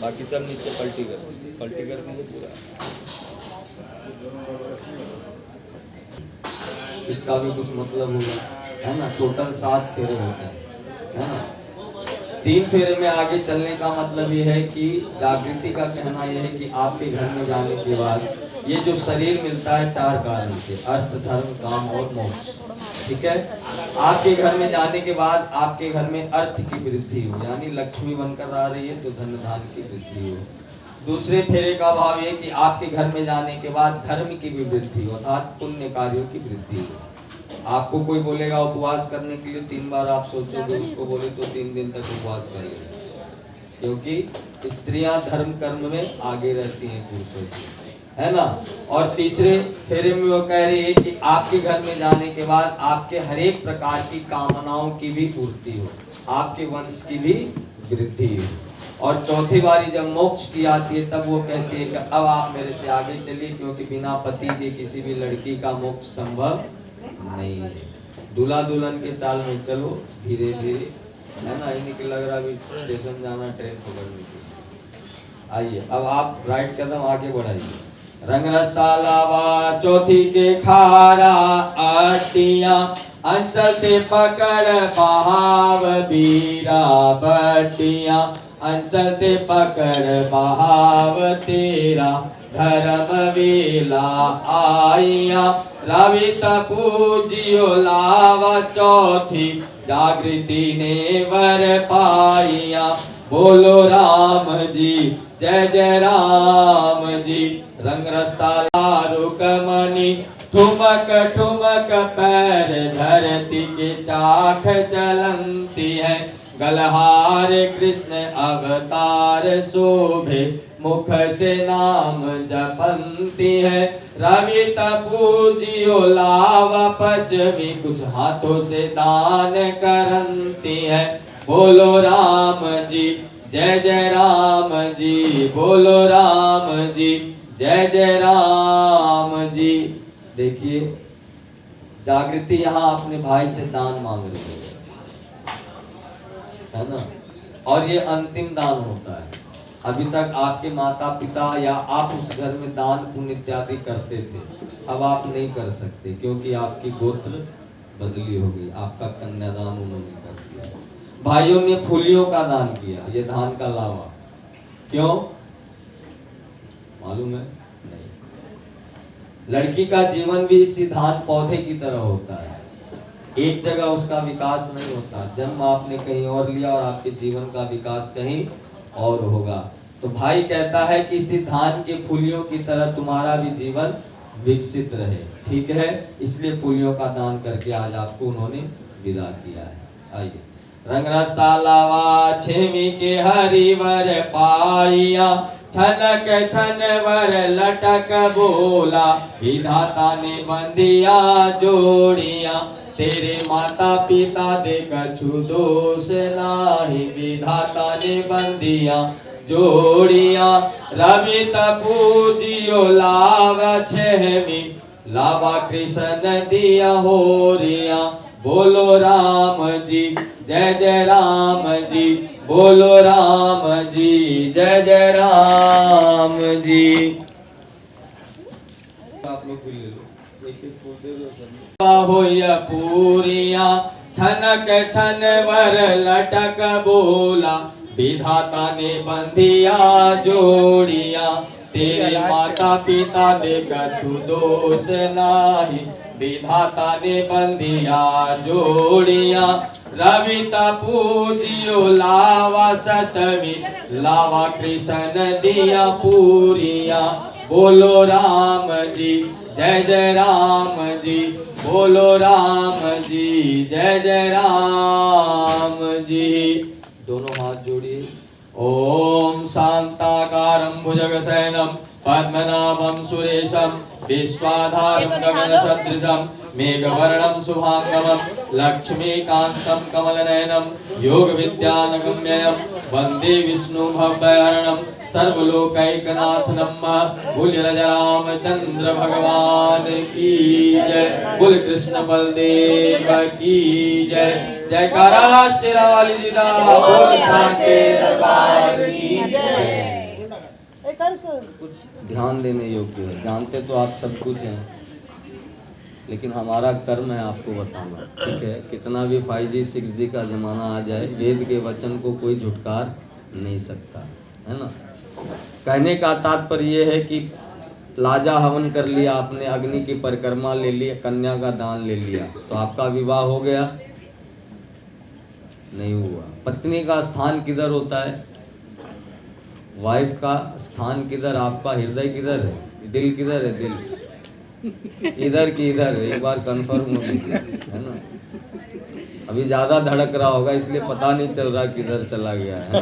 बाकी सब नीचे पलटी कर दीजिए पूरा। इसका भी कुछ मतलब होगा है ना। टोटल 7 फेरे होते हैं है ना। 3 फेरे में आगे चलने का मतलब ये है कि जागृति का कहना यह है कि आपके घर में जाने के बाद ये जो शरीर मिलता है 4 कारण से अर्थ धर्म काम और मोक्ष। ठीक है। आपके घर में जाने के बाद आपके घर में अर्थ की वृद्धि हो यानी लक्ष्मी बनकर आ रही है तो धन धान की वृद्धि हो। दूसरे फेरे का भाव ये कि आपके घर में जाने के बाद धर्म की भी वृद्धि हो अर्थात पुण्य कार्यों की वृद्धि हो। आपको कोई बोलेगा उपवास करने के लिए 3 बार आप सोचोगे, उसको बोले तो 3 दिन तक उपवास करेंगे क्योंकि स्त्रियां धर्म कर्म में आगे रहती हैं पुरुषों से है ना। और तीसरे फेरे में वो कह रही है कि आपके घर में जाने के बाद आपके हर एक प्रकार की कामनाओं की भी पूर्ति हो आपके वंश की भी वृद्धि हो। और चौथी बारी जब मोक्ष की आती है तब वो कहती है कि अब आप मेरे से आगे चलिए क्योंकि बिना पति के किसी भी लड़की का मोक्ष संभव नहीं है। दूल्हा दुल्हन के चाल में चलो धीरे धीरे, है ना। इन्हीं के लग रहा अभी स्टेशन जाना, ट्रेन पकड़ने की। आइए अब आप राइट कदम आगे बढ़ाइए। रंग रस्ता लावा चौथी के खारा अटिया, अंचल ते पकड़ बहाव बीरा बटिया, अंचल ते पकड़ बहाव तेरा, धर्म वेला आइया, रवि पूजियो लावा चौथी, जागृति ने वर पाइया, बोलो राम जी जय जय राम जी। रंग रस्ता लारुक मणि, ठुमक ठुमक पैर धरती के चाख चलती है, गलहार कृष्ण अवतार शोभे, मुख से नाम जपंती है, रवि पूजियो लावा पचमी, कुछ हाथों से दान करती है, बोलो राम जी जय जय राम जी, बोलो राम जी जय जय राम जी। देखिए जागृति यहाँ अपने भाई से दान मांग रही है ना, और ये अंतिम दान होता है। अभी तक आपके माता पिता या आप उस घर में दान पुण्य इत्यादि करते थे, अब आप नहीं कर सकते क्योंकि आपकी गोत्र बदली हो गई, आपका कन्यादान उन्होंने कर दिया। भाइयों ने फूलियों का दान किया, ये धान का लावा, क्यों मालूम है? नहीं। लड़की का जीवन भी इसी धान पौधे की तरह होता है, एक जगह उसका विकास नहीं होता। जन्म आपने कहीं और लिया और आपके जीवन का विकास कहीं और होगा। तो भाई कहता है कि इसी धान के फूलियों की तरह तुम्हारा भी जीवन विकसित रहे, ठीक है। इसलिए फूलियों का दान करके आज आपको उन्होंने विदा किया है। आइए रंग रस्ता लावा छेमी के हरिवर पाइया, छनक छनवर लटक बोला, विधाता ने बंदिया जोड़िया, तेरे माता पिता दे कछु दोष नाही, विधाता ने बंदिया जोड़िया, रवि पूजियो लावा छेमी, लावा कृष्ण दिया होरिया, बोलो राम जी जय जय राम जी, बोलो राम जी जय जय राम जी। आप लोग ले लो, एक एक फूल दे दो सब। होया पूरिया छनक छनवर लटक बोला, विधाता ने बंधिया जोड़िया, तेरे माता पिता दे कछु दोष नाही, विधाता ने बंधिया जोड़िया, रवि पूजियो लावा सतवी, लावा कृष्ण दिया पूरिया, बोलो राम जी जय जय राम जी, बोलो राम जी जय जय राम जी। दोनों हाथ जोड़िए। ओम शांताकारं भुजगशयनं पद्मनाभं सुरेशं, विश्वाधारं गगनसदृशं, मेघवर्णं शुभांगमं, लक्ष्मीकान्तं कमलनयनं, योगविद्यानगम्यं, वन्दे विष्णु भवभयहरणं, सर्वलोकैकनाथनं, बोल रामचंद्र भगवान की जय, बोल कृष्ण बलदेव की जय। जयकारा शेरावाली जी दा, बोल सांचे दरबार की जय। कुछ ध्यान देने योग्य है, जानते तो आप सब कुछ हैं, लेकिन हमारा कर्म है आपको बताना, ठीक है। कितना भी 5G 6G का जमाना आ जाए, वेद के वचन को कोई झुटकार नहीं सकता, है ना। कहने का तात्पर्य यह है कि लाजा हवन कर लिया आपने, अग्नि की परिक्रमा ले ली, कन्या का दान ले लिया, तो आपका विवाह हो गया? नहीं हुआ। पत्नी का स्थान किधर होता है? वाइफ का स्थान किधर? आपका हृदय किधर है? दिल किधर है? दिल इधर की इधर है, एक बार कंफर्म हो लीजिए, है ना। अभी ज्यादा धड़क रहा होगा इसलिए पता नहीं चल रहा किधर चला गया है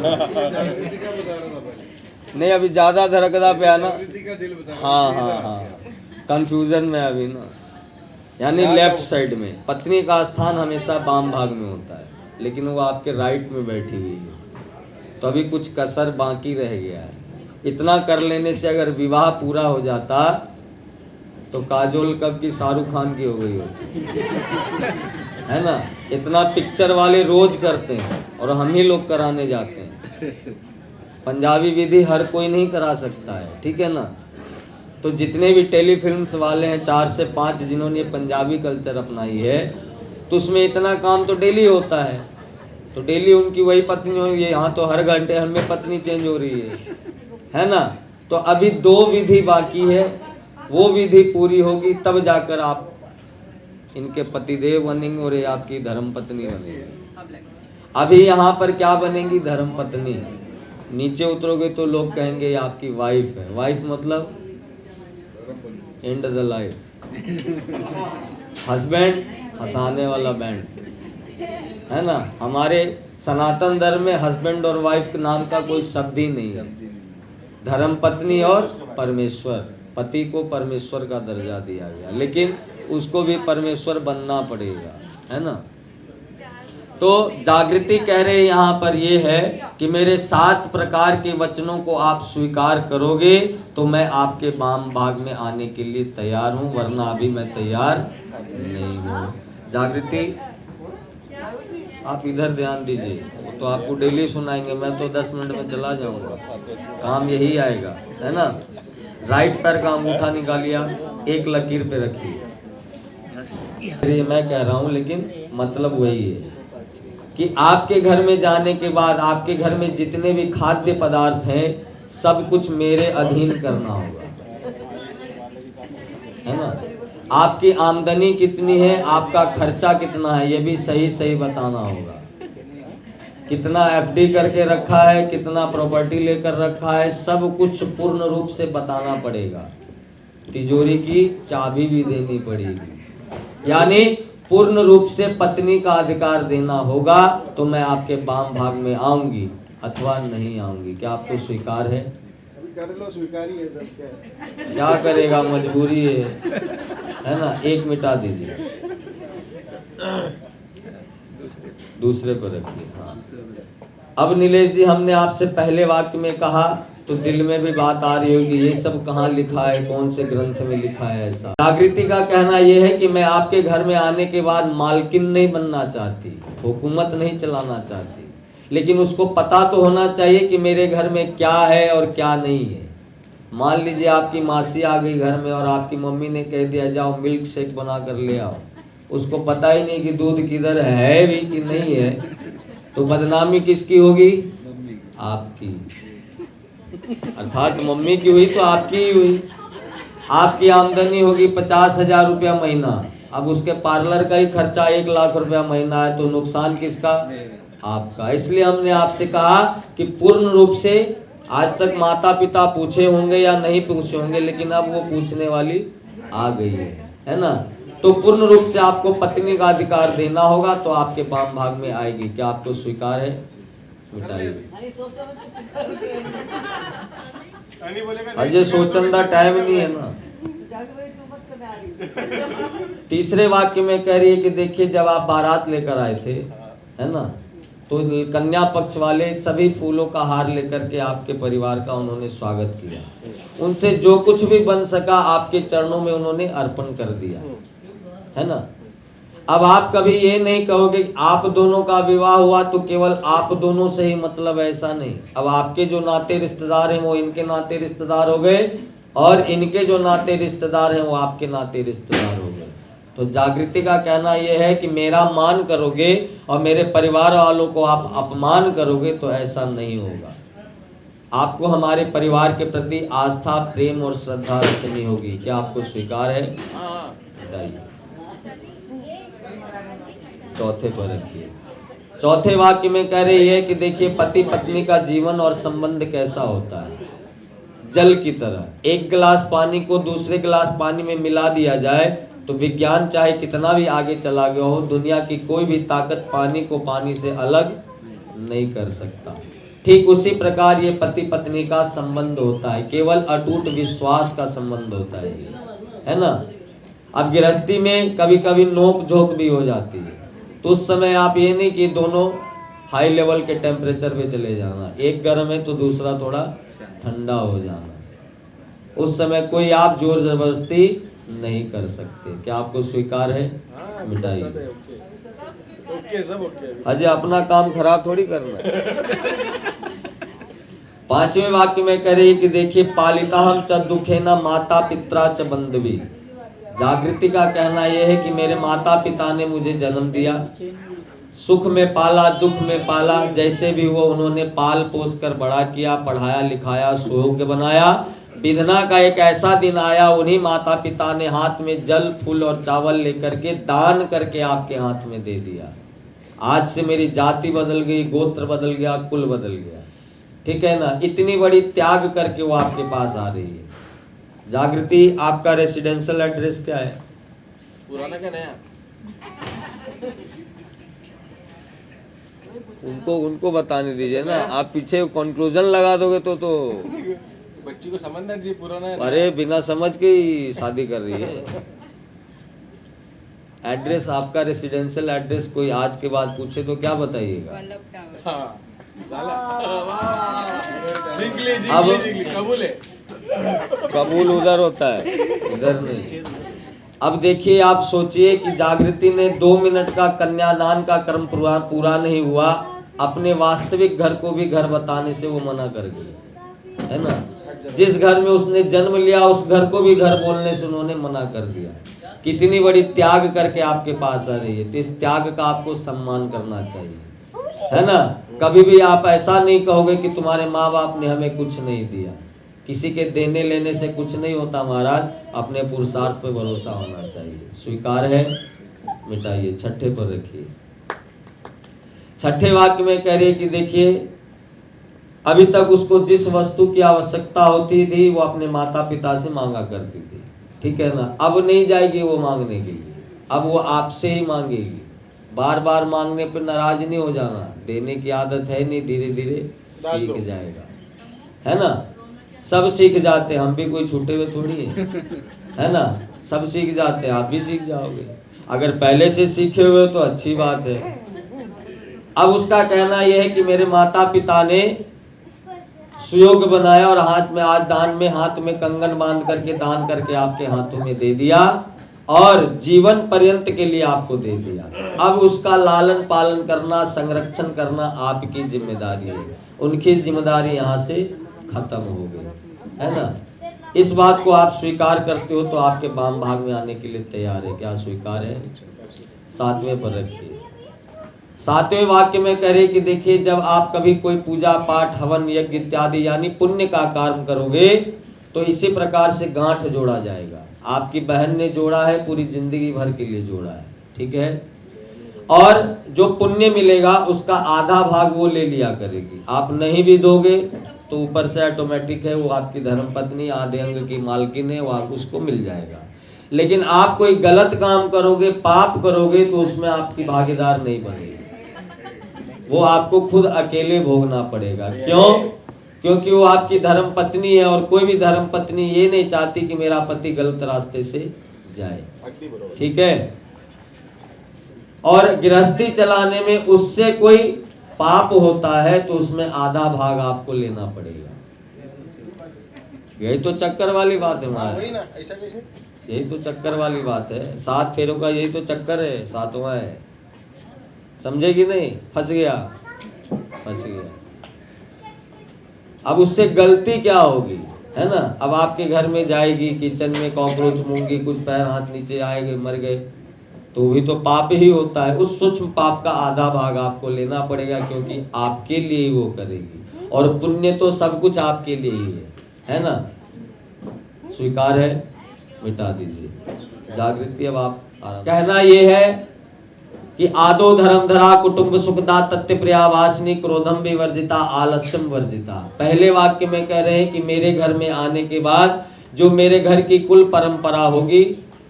नहीं, अभी ज्यादा धड़कदा पे है ना। हाँ हाँ हाँ, कंफ्यूजन में अभी ना, यानी लेफ्ट साइड में। पत्नी का स्थान हमेशा बाम भाग में होता है, लेकिन वो आपके राइट में बैठी हुई है, तो अभी कुछ कसर बाकी रह गया है। इतना कर लेने से अगर विवाह पूरा हो जाता तो काजोल कब की शाहरुख खान की हो गई होती, है ना। इतना पिक्चर वाले रोज करते हैं और हम ही लोग कराने जाते हैं। पंजाबी विधि हर कोई नहीं करा सकता है, ठीक है ना। तो जितने भी टेलीफिल्म्स वाले हैं 4 से 5 जिन्होंने पंजाबी कल्चर अपनाई है, तो उसमें इतना काम तो डेली होता है। तो डेली उनकी वही पत्नी हो रही है, यहाँ तो हर घंटे हमें पत्नी चेंज हो रही है ना। तो अभी 2 विधि बाकी है, वो विधि पूरी होगी तब जाकर आप इनके पतिदेव बनेंगे और ये आपकी धर्म पत्नी बनेगी। अभी यहाँ पर क्या बनेंगी? धर्म पत्नी। नीचे उतरोगे तो लोग कहेंगे ये आपकी वाइफ है। वाइफ मतलब एंड द लाइफ। हस्बैंड हंसाने वाला बैंड, है ना। हमारे सनातन धर्म में हस्बैंड और वाइफ के नाम का कोई शब्द ही नहीं है। धर्म पत्नी और परमेश्वर, पति को परमेश्वर का दर्जा दिया गया, लेकिन उसको भी परमेश्वर बनना पड़ेगा, है ना। तो जागृति कह रहे यहाँ पर ये है कि मेरे 7 प्रकार के वचनों को आप स्वीकार करोगे तो मैं आपके वाम भाग में आने के लिए तैयार हूँ, वरना अभी मैं तैयार नहीं हूँ। जागृति आप इधर ध्यान दीजिए, तो आपको डेली सुनाएंगे, मैं तो 10 मिनट में चला जाऊंगा, काम यही आएगा, है ना। राइट पैर का अंगूठा निकालिए, एक लकीर पे रखिए। ये मैं कह रहा हूँ लेकिन मतलब वही है कि आपके घर में जाने के बाद आपके घर में जितने भी खाद्य पदार्थ हैं सब कुछ मेरे अधीन करना होगा, है ना। आपकी आमदनी कितनी है, आपका खर्चा कितना है, ये भी सही सही बताना होगा। कितना एफडी करके रखा है, कितना प्रॉपर्टी लेकर रखा है, सब कुछ पूर्ण रूप से बताना पड़ेगा। तिजोरी की चाबी भी देनी पड़ेगी, यानी पूर्ण रूप से पत्नी का अधिकार देना होगा। तो मैं आपके वाम भाग में आऊंगी अथवा नहीं आऊंगी। क्या आपको स्वीकार है? कर लो, स्वीकार ही है सब। क्या करेगा, मजबूरी है ना। एक मिटा दीजिए, दूसरे पर रखिए। हाँ, अब नीलेश जी, हमने आपसे पहले वाक्य में कहा तो दिल में भी बात आ रही होगी, ये सब कहाँ लिखा है, कौन से ग्रंथ में लिखा है ऐसा। जागृति का कहना यह है कि मैं आपके घर में आने के बाद मालकिन नहीं बनना चाहती, हुकूमत नहीं चलाना चाहती, लेकिन उसको पता तो होना चाहिए कि मेरे घर में क्या है और क्या नहीं है। मान लीजिए आपकी मासी आ गई घर में और आपकी मम्मी ने कह दिया जाओ मिल्क शेक बना कर ले आओ, उसको पता ही नहीं कि दूध किधर है भी कि नहीं है, तो बदनामी किसकी होगी? आपकी। अर्थात मम्मी की हुई तो आपकी ही हुई। आपकी आमदनी होगी 50,000 रुपया महीना, अब उसके पार्लर का ही खर्चा 1 लाख रुपया महीना है, तो नुकसान किसका? आपका। इसलिए हमने आपसे कहा कि पूर्ण रूप से, आज तक माता पिता पूछे होंगे या नहीं पूछे होंगे, लेकिन अब वो पूछने वाली आ गई है ना। तो पूर्ण रूप से आपको पत्नी का अधिकार देना होगा तो आपके वाम भाग में आएगी। क्या आपको स्वीकार है? मिटाइए। अजय सोचने का टाइम नहीं है ना। तीसरे वाक्य में कह रही है कि देखिए जब आप बारात लेकर आए थे, है ना, तो कन्या पक्ष वाले सभी फूलों का हार लेकर के आपके परिवार का उन्होंने स्वागत किया। उनसे जो कुछ भी बन सका आपके चरणों में उन्होंने अर्पण कर दिया, है ना। अब आप कभी ये नहीं कहोगे कि आप दोनों का विवाह हुआ तो केवल आप दोनों से ही मतलब, ऐसा नहीं। अब आपके जो नाते रिश्तेदार हैं वो इनके नाते रिश्तेदार हो गए और इनके जो नाते रिश्तेदार हैं वो आपके नाते रिश्तेदार हो गए। तो जागृति का कहना यह है कि मेरा मान करोगे और मेरे परिवार वालों को आप अपमान करोगे तो ऐसा नहीं होगा। आपको हमारे परिवार के प्रति आस्था, प्रेम और श्रद्धा रखनी होगी। क्या आपको स्वीकार है? बताइए। चौथे पर रखिए। चौथे वाक्य में कह रही है कि देखिए पति पत्नी का जीवन और संबंध कैसा होता है, जल की तरह। एक गिलास पानी को दूसरे गिलास पानी में मिला दिया जाए तो विज्ञान चाहे कितना भी आगे चला गया हो, दुनिया की कोई भी ताकत पानी को पानी से अलग नहीं कर सकता। ठीक उसी प्रकार ये पति पत्नी का संबंध होता है, केवल अटूट विश्वास का संबंध होता है ना। अब गृहस्थी में कभी कभी नोक झोंक भी हो जाती है, तो उस समय आप ये नहीं कि दोनों हाई लेवल के टेम्परेचर पे चले जाना, एक गर्म है तो दूसरा थोड़ा ठंडा हो जाना। उस समय कोई आप जोर जबरदस्ती नहीं कर सकते। क्या आपको स्वीकार है? मिटाइए। ओके सब ओके। अजय अपना काम खराब थोड़ी करना है। पांचवें वाक्य में कह रही कि देखिए, पालिता हम च दुखे न माता पित्रा च बंधवी। जागृति का कहना यह है कि मेरे माता पिता ने मुझे जन्म दिया, सुख में पाला, दुख में पाला, जैसे भी हुआ उन्होंने पाल पोस कर बड़ा किया, पढ़ाया लिखाया, सुयोग्य बनाया। विधना का एक ऐसा दिन आया, उन्हीं माता पिता ने हाथ में जल फूल और चावल लेकर के दान करके आपके हाथ में दे दिया। आज से मेरी जाति बदल गई, गोत्र बदल गया, कुल बदल गया। ठीक है ना? इतनी बड़ी त्याग करके वो आपके पास आ रही है। जागृति, आपका रेसिडेंशियल एड्रेस क्या है? पुराना क्या नया? उनको बताने दीजिए ना। आप पीछे कंक्लूजन लगा दोगे तो बच्ची को समझना चाहिए पुराना है। अरे बिना समझ के ही शादी कर रही है। एड्रेस आपका रेसिडेंशियल एड्रेस कोई आज के बाद पूछे तो क्या बताइएगा? हाँ, जिंगली अब कबूल है। कबूल उधर होता है, इधर नहीं। अब देखिए, आप सोचिए कि जागृति ने 2 मिनट का कन्यादान का कर्म पूरा नहीं हुआ, अपने वास्तविक घर को भी घर बताने से वो मना कर गई, है ना? जिस घर में उसने जन्म लिया उस घर को भी घर बोलने से उन्होंने मना कर दिया। कितनी बड़ी त्याग करके आपके पास आ रही है, तो इस त्याग का आपको सम्मान करना चाहिए, है ना? कभी भी आप ऐसा नहीं कहोगे कि तुम्हारे माँ बाप ने हमें कुछ नहीं दिया। किसी के देने लेने से कुछ नहीं होता महाराज, अपने पुरुषार्थ पर भरोसा होना चाहिए। स्वीकार है? मिटाइए, छठे पर रखिए। छठे वाक्य में कह रही कि देखिए, अभी तक उसको जिस वस्तु की आवश्यकता होती थी वो अपने माता पिता से मांगा करती थी, ठीक है ना? अब नहीं जाएगी वो मांगने के लिए, अब वो आपसे ही मांगेगी। बार बार मांगने पर नाराज नहीं हो जाना, देने की आदत है नहीं, धीरे धीरे सीख जाएगा, है ना? सब सीख जाते हैं, हम भी कोई छूटे हुए थोड़ी है ना? सब सीख जाते हैं, आप भी सीख जाओगे। अगर पहले से सीखे हुए तो अच्छी बात है। अब उसका कहना यह है कि मेरे माता पिता ने सुयोग बनाया और हाथ में आज दान में हाथ में कंगन बांध करके दान करके आपके हाथों में दे दिया और जीवन पर्यंत के लिए आपको दे दिया। अब उसका लालन पालन करना, संरक्षण करना आपकी जिम्मेदारी है। उनकी जिम्मेदारी यहाँ से खत्म हो गई, है ना? इस बात को आप स्वीकार करते हो तो आपके वाम भाग में आने के लिए तैयार है। क्या स्वीकार है? सातवें पर रखिए। सातवें वाक्य में कह रहे कि देखिए, जब आप कभी कोई पूजा पाठ हवन यज्ञ इत्यादि यानी पुण्य का कार्य करोगे तो इसी प्रकार से गांठ जोड़ा जाएगा। आपकी बहन ने जोड़ा है, पूरी जिंदगी भर के लिए जोड़ा है, ठीक है? और जो पुण्य मिलेगा उसका आधा भाग वो ले लिया करेगी। आप नहीं भी दोगे तो ऊपर से ऑटोमेटिक है, वो आपकी धर्मपत्नी आधे अंग की मालकिन है, वो आप उसको मिल जाएगा। लेकिन आप कोई गलत काम करोगे, पाप करोगे तो उसमें आपकी भागीदार नहीं बनेगी, वो आपको खुद अकेले भोगना पड़ेगा। क्यों? क्योंकि वो आपकी धर्म पत्नी है और कोई भी धर्म पत्नी ये नहीं चाहती कि मेरा पति गलत रास्ते से जाए, ठीक है? और गृहस्थी चलाने में उससे कोई पाप होता है तो उसमें आधा भाग आपको लेना पड़ेगा। यही तो चक्कर वाली बात है हमारा, ऐसा कैसे? यही तो चक्कर वाली बात है। 7 फेरों का यही तो चक्कर है, 7वां है। समझेगी नहीं? फंस गया। अब उससे गलती क्या होगी, है ना? अब आपके घर में जाएगी, किचन में कॉकरोच मूंगी, कुछ पैर हाथ नीचे आएंगे, मर गए, तो भी तो पाप ही होता है। उस सूक्ष्म पाप का आधा भाग आपको लेना पड़ेगा, क्योंकि आपके लिए ही वो करेगी और पुण्य तो सब कुछ आपके लिए ही है ना? स्वीकार है? मिटा दीजिए। जागृति। अब आप कहना ये है कि आदो धर्म धरा कुटुंब सुखदा तथ्य प्रियावासिनी क्रोधम विवर्जिता आलस्यम वर्जिता। पहले वाक्य में कह रहे हैं कि मेरे घर में आने के बाद जो मेरे घर की कुल परंपरा होगी,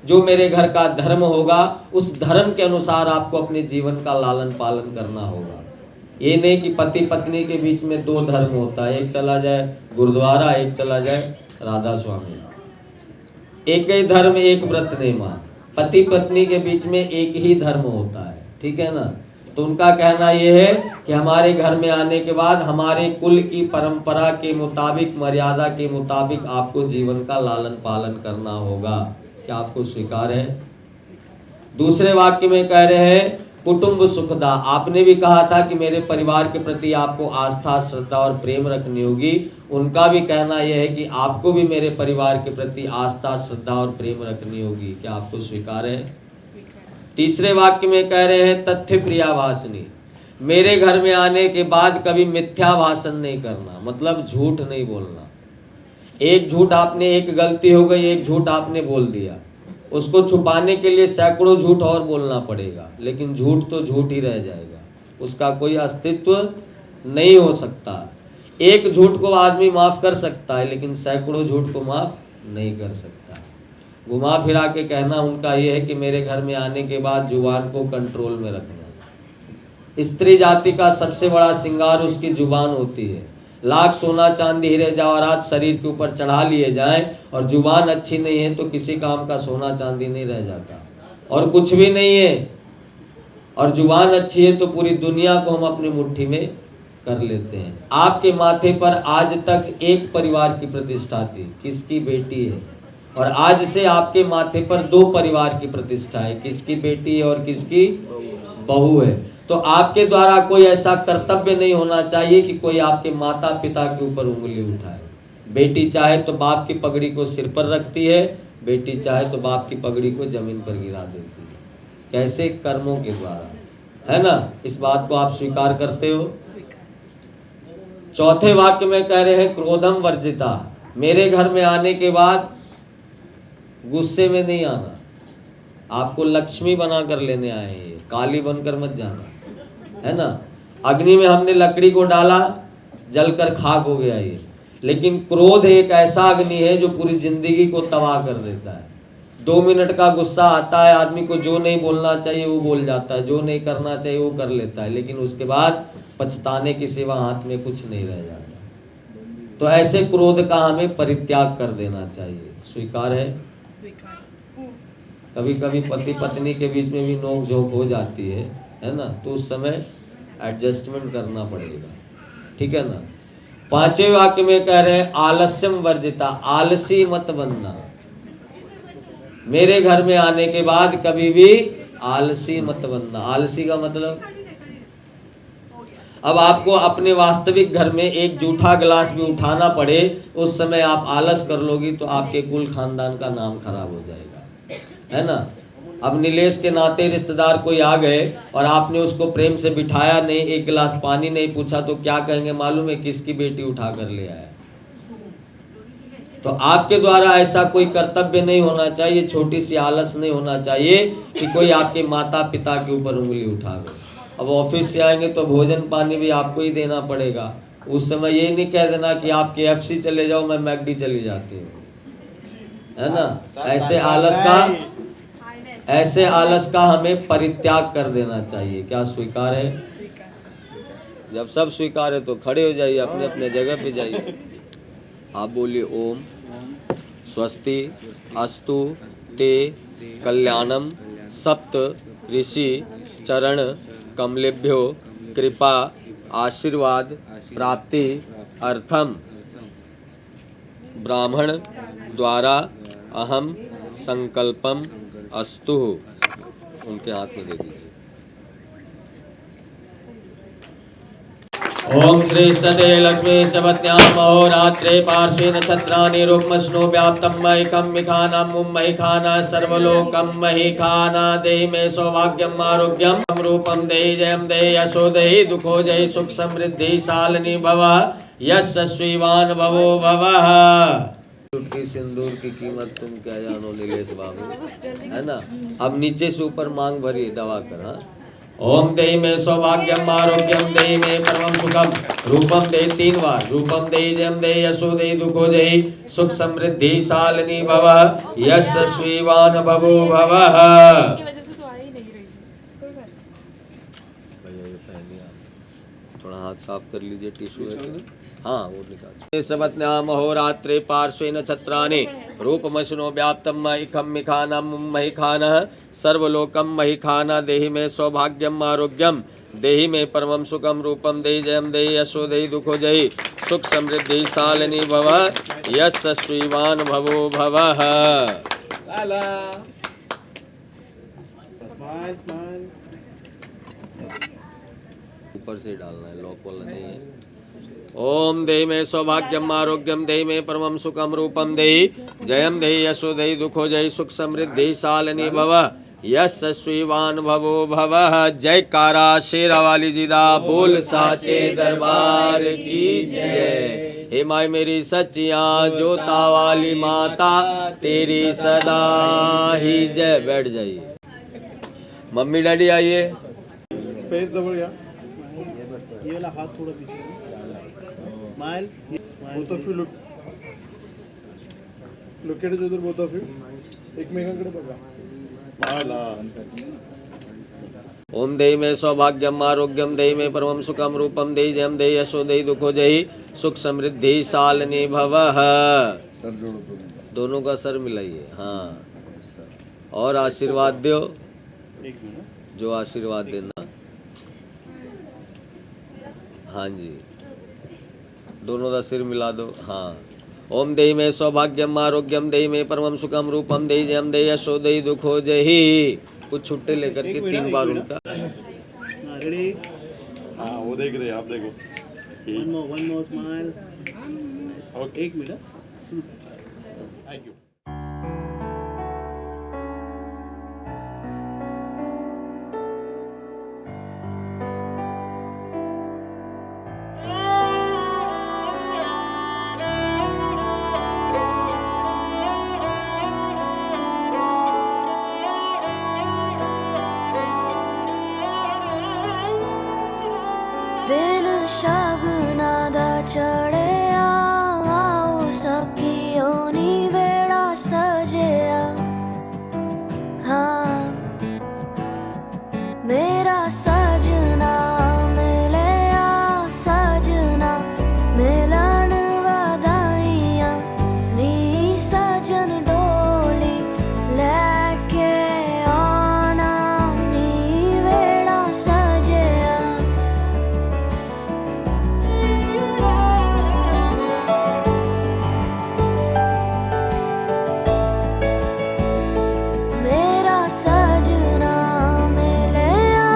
जो मेरे घर का धर्म होगा, उस धर्म के अनुसार आपको अपने जीवन का लालन पालन करना होगा। ये नहीं कि पति पत्नी के बीच में 2 धर्म होता है, एक चला जाए गुरुद्वारा, एक चला जाए राधा स्वामी। एक ही धर्म एक व्रत नेमा, पति पत्नी के बीच में एक ही धर्म होता है, ठीक है ना? तो उनका कहना यह है कि हमारे घर में आने के बाद हमारे कुल की परंपरा के मुताबिक, मर्यादा के मुताबिक आपको जीवन का लालन पालन करना होगा। क्या आपको स्वीकार है? दूसरे वाक्य में कह रहे हैं कुटुंब सुखदा। आपने भी कहा था कि मेरे परिवार के प्रति आपको आस्था, श्रद्धा और प्रेम रखनी होगी। उनका भी कहना यह है कि आपको भी मेरे परिवार के प्रति आस्था, श्रद्धा और प्रेम रखनी होगी। क्या आपको स्वीकार है? तीसरे वाक्य में कह रहे हैं तथ्य प्रिया भाषणी। मेरे घर में आने के बाद कभी मिथ्या भाषण नहीं करना, मतलब झूठ नहीं बोलना। एक झूठ आपने, एक गलती हो गई, एक झूठ आपने बोल दिया, उसको छुपाने के लिए सैकड़ों झूठ और बोलना पड़ेगा, लेकिन झूठ तो झूठ ही रह जाएगा, उसका कोई अस्तित्व नहीं हो सकता। एक झूठ को आदमी माफ कर सकता है, लेकिन सैकड़ों झूठ को माफ नहीं कर सकता। घुमा फिरा के कहना उनका यह है कि मेरे घर में आने के बाद जुबान को कंट्रोल में रखना। स्त्री जाति का सबसे बड़ा श्रृंगार उसकी जुबान होती है। लाख सोना चांदी हीरे जवाहरात शरीर के ऊपर चढ़ा लिए जाएं और जुबान अच्छी नहीं है तो किसी काम का सोना चांदी नहीं रह जाता और कुछ भी नहीं है। और जुबान अच्छी है तो पूरी दुनिया को हम अपनी मुट्ठी में कर लेते हैं। आपके माथे पर आज तक एक परिवार की प्रतिष्ठा थी, किसकी? बेटी है। और आज से आपके माथे पर दो परिवार की प्रतिष्ठा है, किसकी? बेटी है और किसकी? बहू है। तो आपके द्वारा कोई ऐसा कर्तव्य नहीं होना चाहिए कि कोई आपके माता पिता के ऊपर उंगली उठाए। बेटी चाहे तो बाप की पगड़ी को सिर पर रखती है, बेटी चाहे तो बाप की पगड़ी को जमीन पर गिरा देती है। कैसे? कर्मों के द्वारा, है ना? इस बात को आप स्वीकार करते हो? चौथे वाक्य में कह रहे हैं क्रोधम वर्जिता। मेरे घर में आने के बाद गुस्से में नहीं आना, आपको लक्ष्मी बना कर लेने आए हैं, काली बनकर मत जाना, है ना? अग्नि में हमने लकड़ी को डाला, जलकर खाक हो गया ये, लेकिन क्रोध एक ऐसा अग्नि है जो पूरी जिंदगी को तबाह कर देता है। 2 मिनट का गुस्सा आता है, आदमी को जो नहीं बोलना चाहिए वो बोल जाता है, जो नहीं करना चाहिए वो कर लेता है, लेकिन उसके बाद पछताने की सिवा हाथ में कुछ नहीं रह जाता। तो ऐसे क्रोध का हमें परित्याग कर देना चाहिए। स्वीकार है? कभी कभी पति पत्नी के बीच में भी नोक झोंक हो जाती है ना? तो उस समय एडजस्टमेंट करना पड़ेगा, ठीक है ना? पांचवें वाक्य में कह रहे हैं आलस्यम वर्जिता। आलसी मत बनना। मेरे घर में आने के बाद कभी भी आलसी मत बनना। आलसी का मतलब, अब आपको अपने वास्तविक घर में एक जूठा गिलास भी उठाना पड़े, उस समय आप आलस कर लोगी तो आपके कुल खानदान का नाम खराब हो जाएगा, है ना? अब नीलेश के नाते रिश्तेदार कोई आ गए और आपने उसको प्रेम से बिठाया नहीं, एक गिलास पानी नहीं पूछा, तो क्या कहेंगे मालूम है? किसकी बेटी उठा कर ले आया। तो आपके द्वारा ऐसा कोई कर्तव्य नहीं होना चाहिए, छोटी सी आलस नहीं होना चाहिए कि कोई आपके माता पिता के ऊपर उंगली उठा दे। अब ऑफिस से आएंगे तो भोजन पानी भी आपको ही देना पड़ेगा। उस समय ये नहीं कह देना कि आप KFC चले जाओ, मैं मैकडी चली जाती हूँ, है ना? ऐसे आलस का हमें परित्याग कर देना चाहिए। क्या स्वीकार है? जब सब स्वीकार है तो खड़े हो जाइए, अपने अपने जगह पे जाइए। आप बोलिए ओम स्वस्ति अस्तु ते कल्याणम सप्त ऋषि चरण कमलेभ्यो कृपा आशीर्वाद प्राप्ति अर्थम ब्राह्मण द्वारा अहम संकल्पम अस्तु। उनके हाथ में दे दीजिए। ओम श्री सदे लक्ष्मी सवत्यां महोरात्रे पार्श्वे नक्षत्राणि रूपमश्नो व्याप्तं महिकं मिखानं मुम्महिखाना सर्वलोकं महिखाना। देहि मे सौभाग्यम् आरोग्यं रूपं देहि जयं देहि यशो देहि दुखो जय सुख समृद्धि शालिनी भव यशस्वीवान भवो भवः। चुटकी सिंदूर की कीमत तुम क्या जानो नीलेश बाबू, है ना? अब नीचे से ऊपर मांग भरी दबा कर। हाँ, ओम देहि मे सौभाग्यम आरोग्यम देहि मे परमं सुखम रूपम देहि 3 बार। रूपम देहि जयम देहि यशो देहि दुखो देहि सुख समृद्धि शालिनी भवः यशस्वीवान भवो भवः। थोड़ा हाथ साफ कर लीजिए, टिश्यू है। हाँ, वो निकाल। सबत्न्यां महोरात्रे पार्श्वे नक्षत्राणि रूपमश्नो व्याप्तं महिखं मिखानं महिखानः सर्वलोकं महिखाना। देहि मे सौभाग्यम आरोग्यम देहि मे परमं सुखम रूपम देहि जयम देहि यशो देहि दुखो जहि सुख समृद्धि शालिनी भवः यशस्वीवान भवो भवः। आला ऊपर से डालना है, लॉक वाला नहीं है। ओम देहि मे सौभाग्यम आरोग्यम देहि मे परमं सुखम रूपम देहि जयम देहि यशो देहि दुखो जय सुख समृद्धि शालिनी भव यशस्वीवान भवो भवः। जयकारा शेरा वाली जीदा बोल साचे दरबार की जय। हे माय मेरी सच्चियां जोता वाली माता तेरी सदा ही जय। बैठ जाइए। मम्मी डैडी आइए। पैर जवळ या ये वाला हाथ थोड़ा पीछे smile both of you look at each other both of you एकमेकांकडे बघा आला ओम देहि मे सौभाग्यम आरोग्यम देहि मे परमं सुखम रूपम देहि जयम देहि यशो देहि दुखो जय सुख समृद्धि शालिनी भवः। सर जोड़ो तो दोनों का सर मिलाइए। हाँ, और आशीर्वाद दो, एक मिनट जो आशीर्वाद देना। हाँ जी, दोनों का सिर मिला दो। हाँ। ओम देहि मे सौभाग्यम आरोग्यम देहि मे परमं सुखम रूपम देहि जयम देहि यशो देहि दुखो जय। कुछ छुट्टे लेकर के 3 बार उल्टा। रेडी हाँ वो देख रहे हैं आप देखो वन मोर स्माइल ओके एक मिनट थैंक यू दिन शगुना दा चढ़िया आओ सखियों नी बेड़ा सजिया। हाँ मेरा सजना मिलिया सजना मिलन वधाइयां नी सजन डोली लेके आना नी बेड़ा सजिया। मेरा सजना मिलिया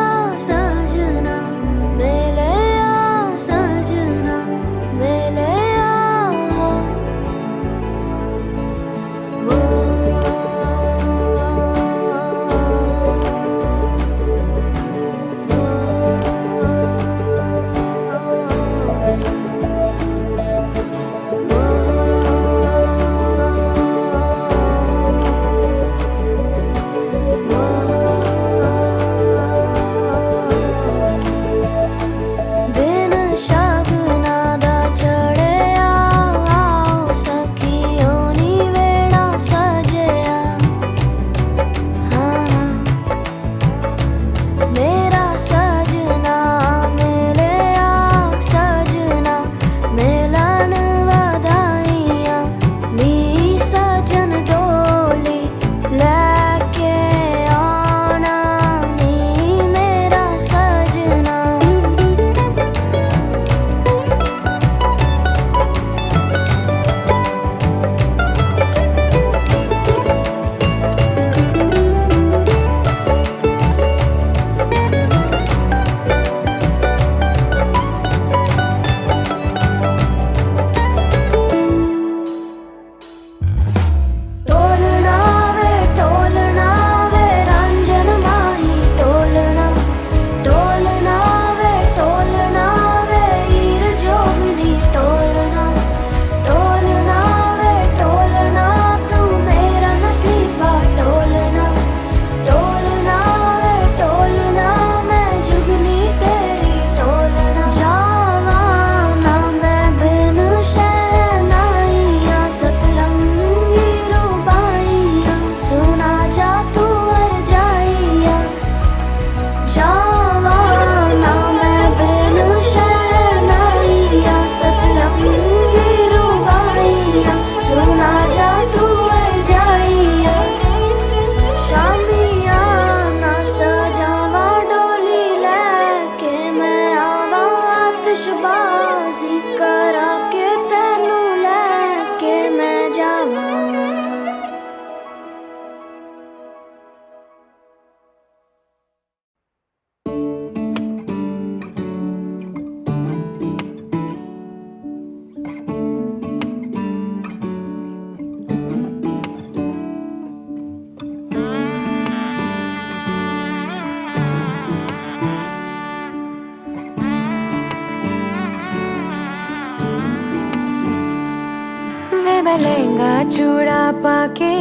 लहंगा चूड़ा पाके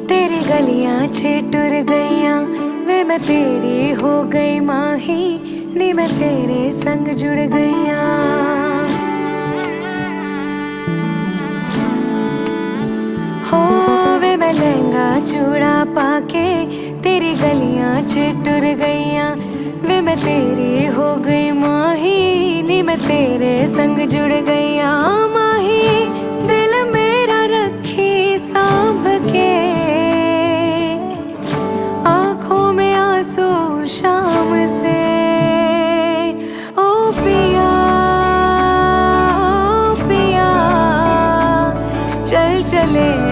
तेरी गलियां छिटुर गईयां वे मैं तेरी हो गई माही नी मैं तेरे संग जुड़ गईयां। हो वे मैं लहंगा चूड़ा पाके तेरी गलियां छिटुर गईयां वे मैं तेरी हो गई माही नी मैं तेरे संग जुड़ गईयां। माही दिल मेरा रखी सांभ के आंखों में आंसू शाम से ओ पिया पिया चल चले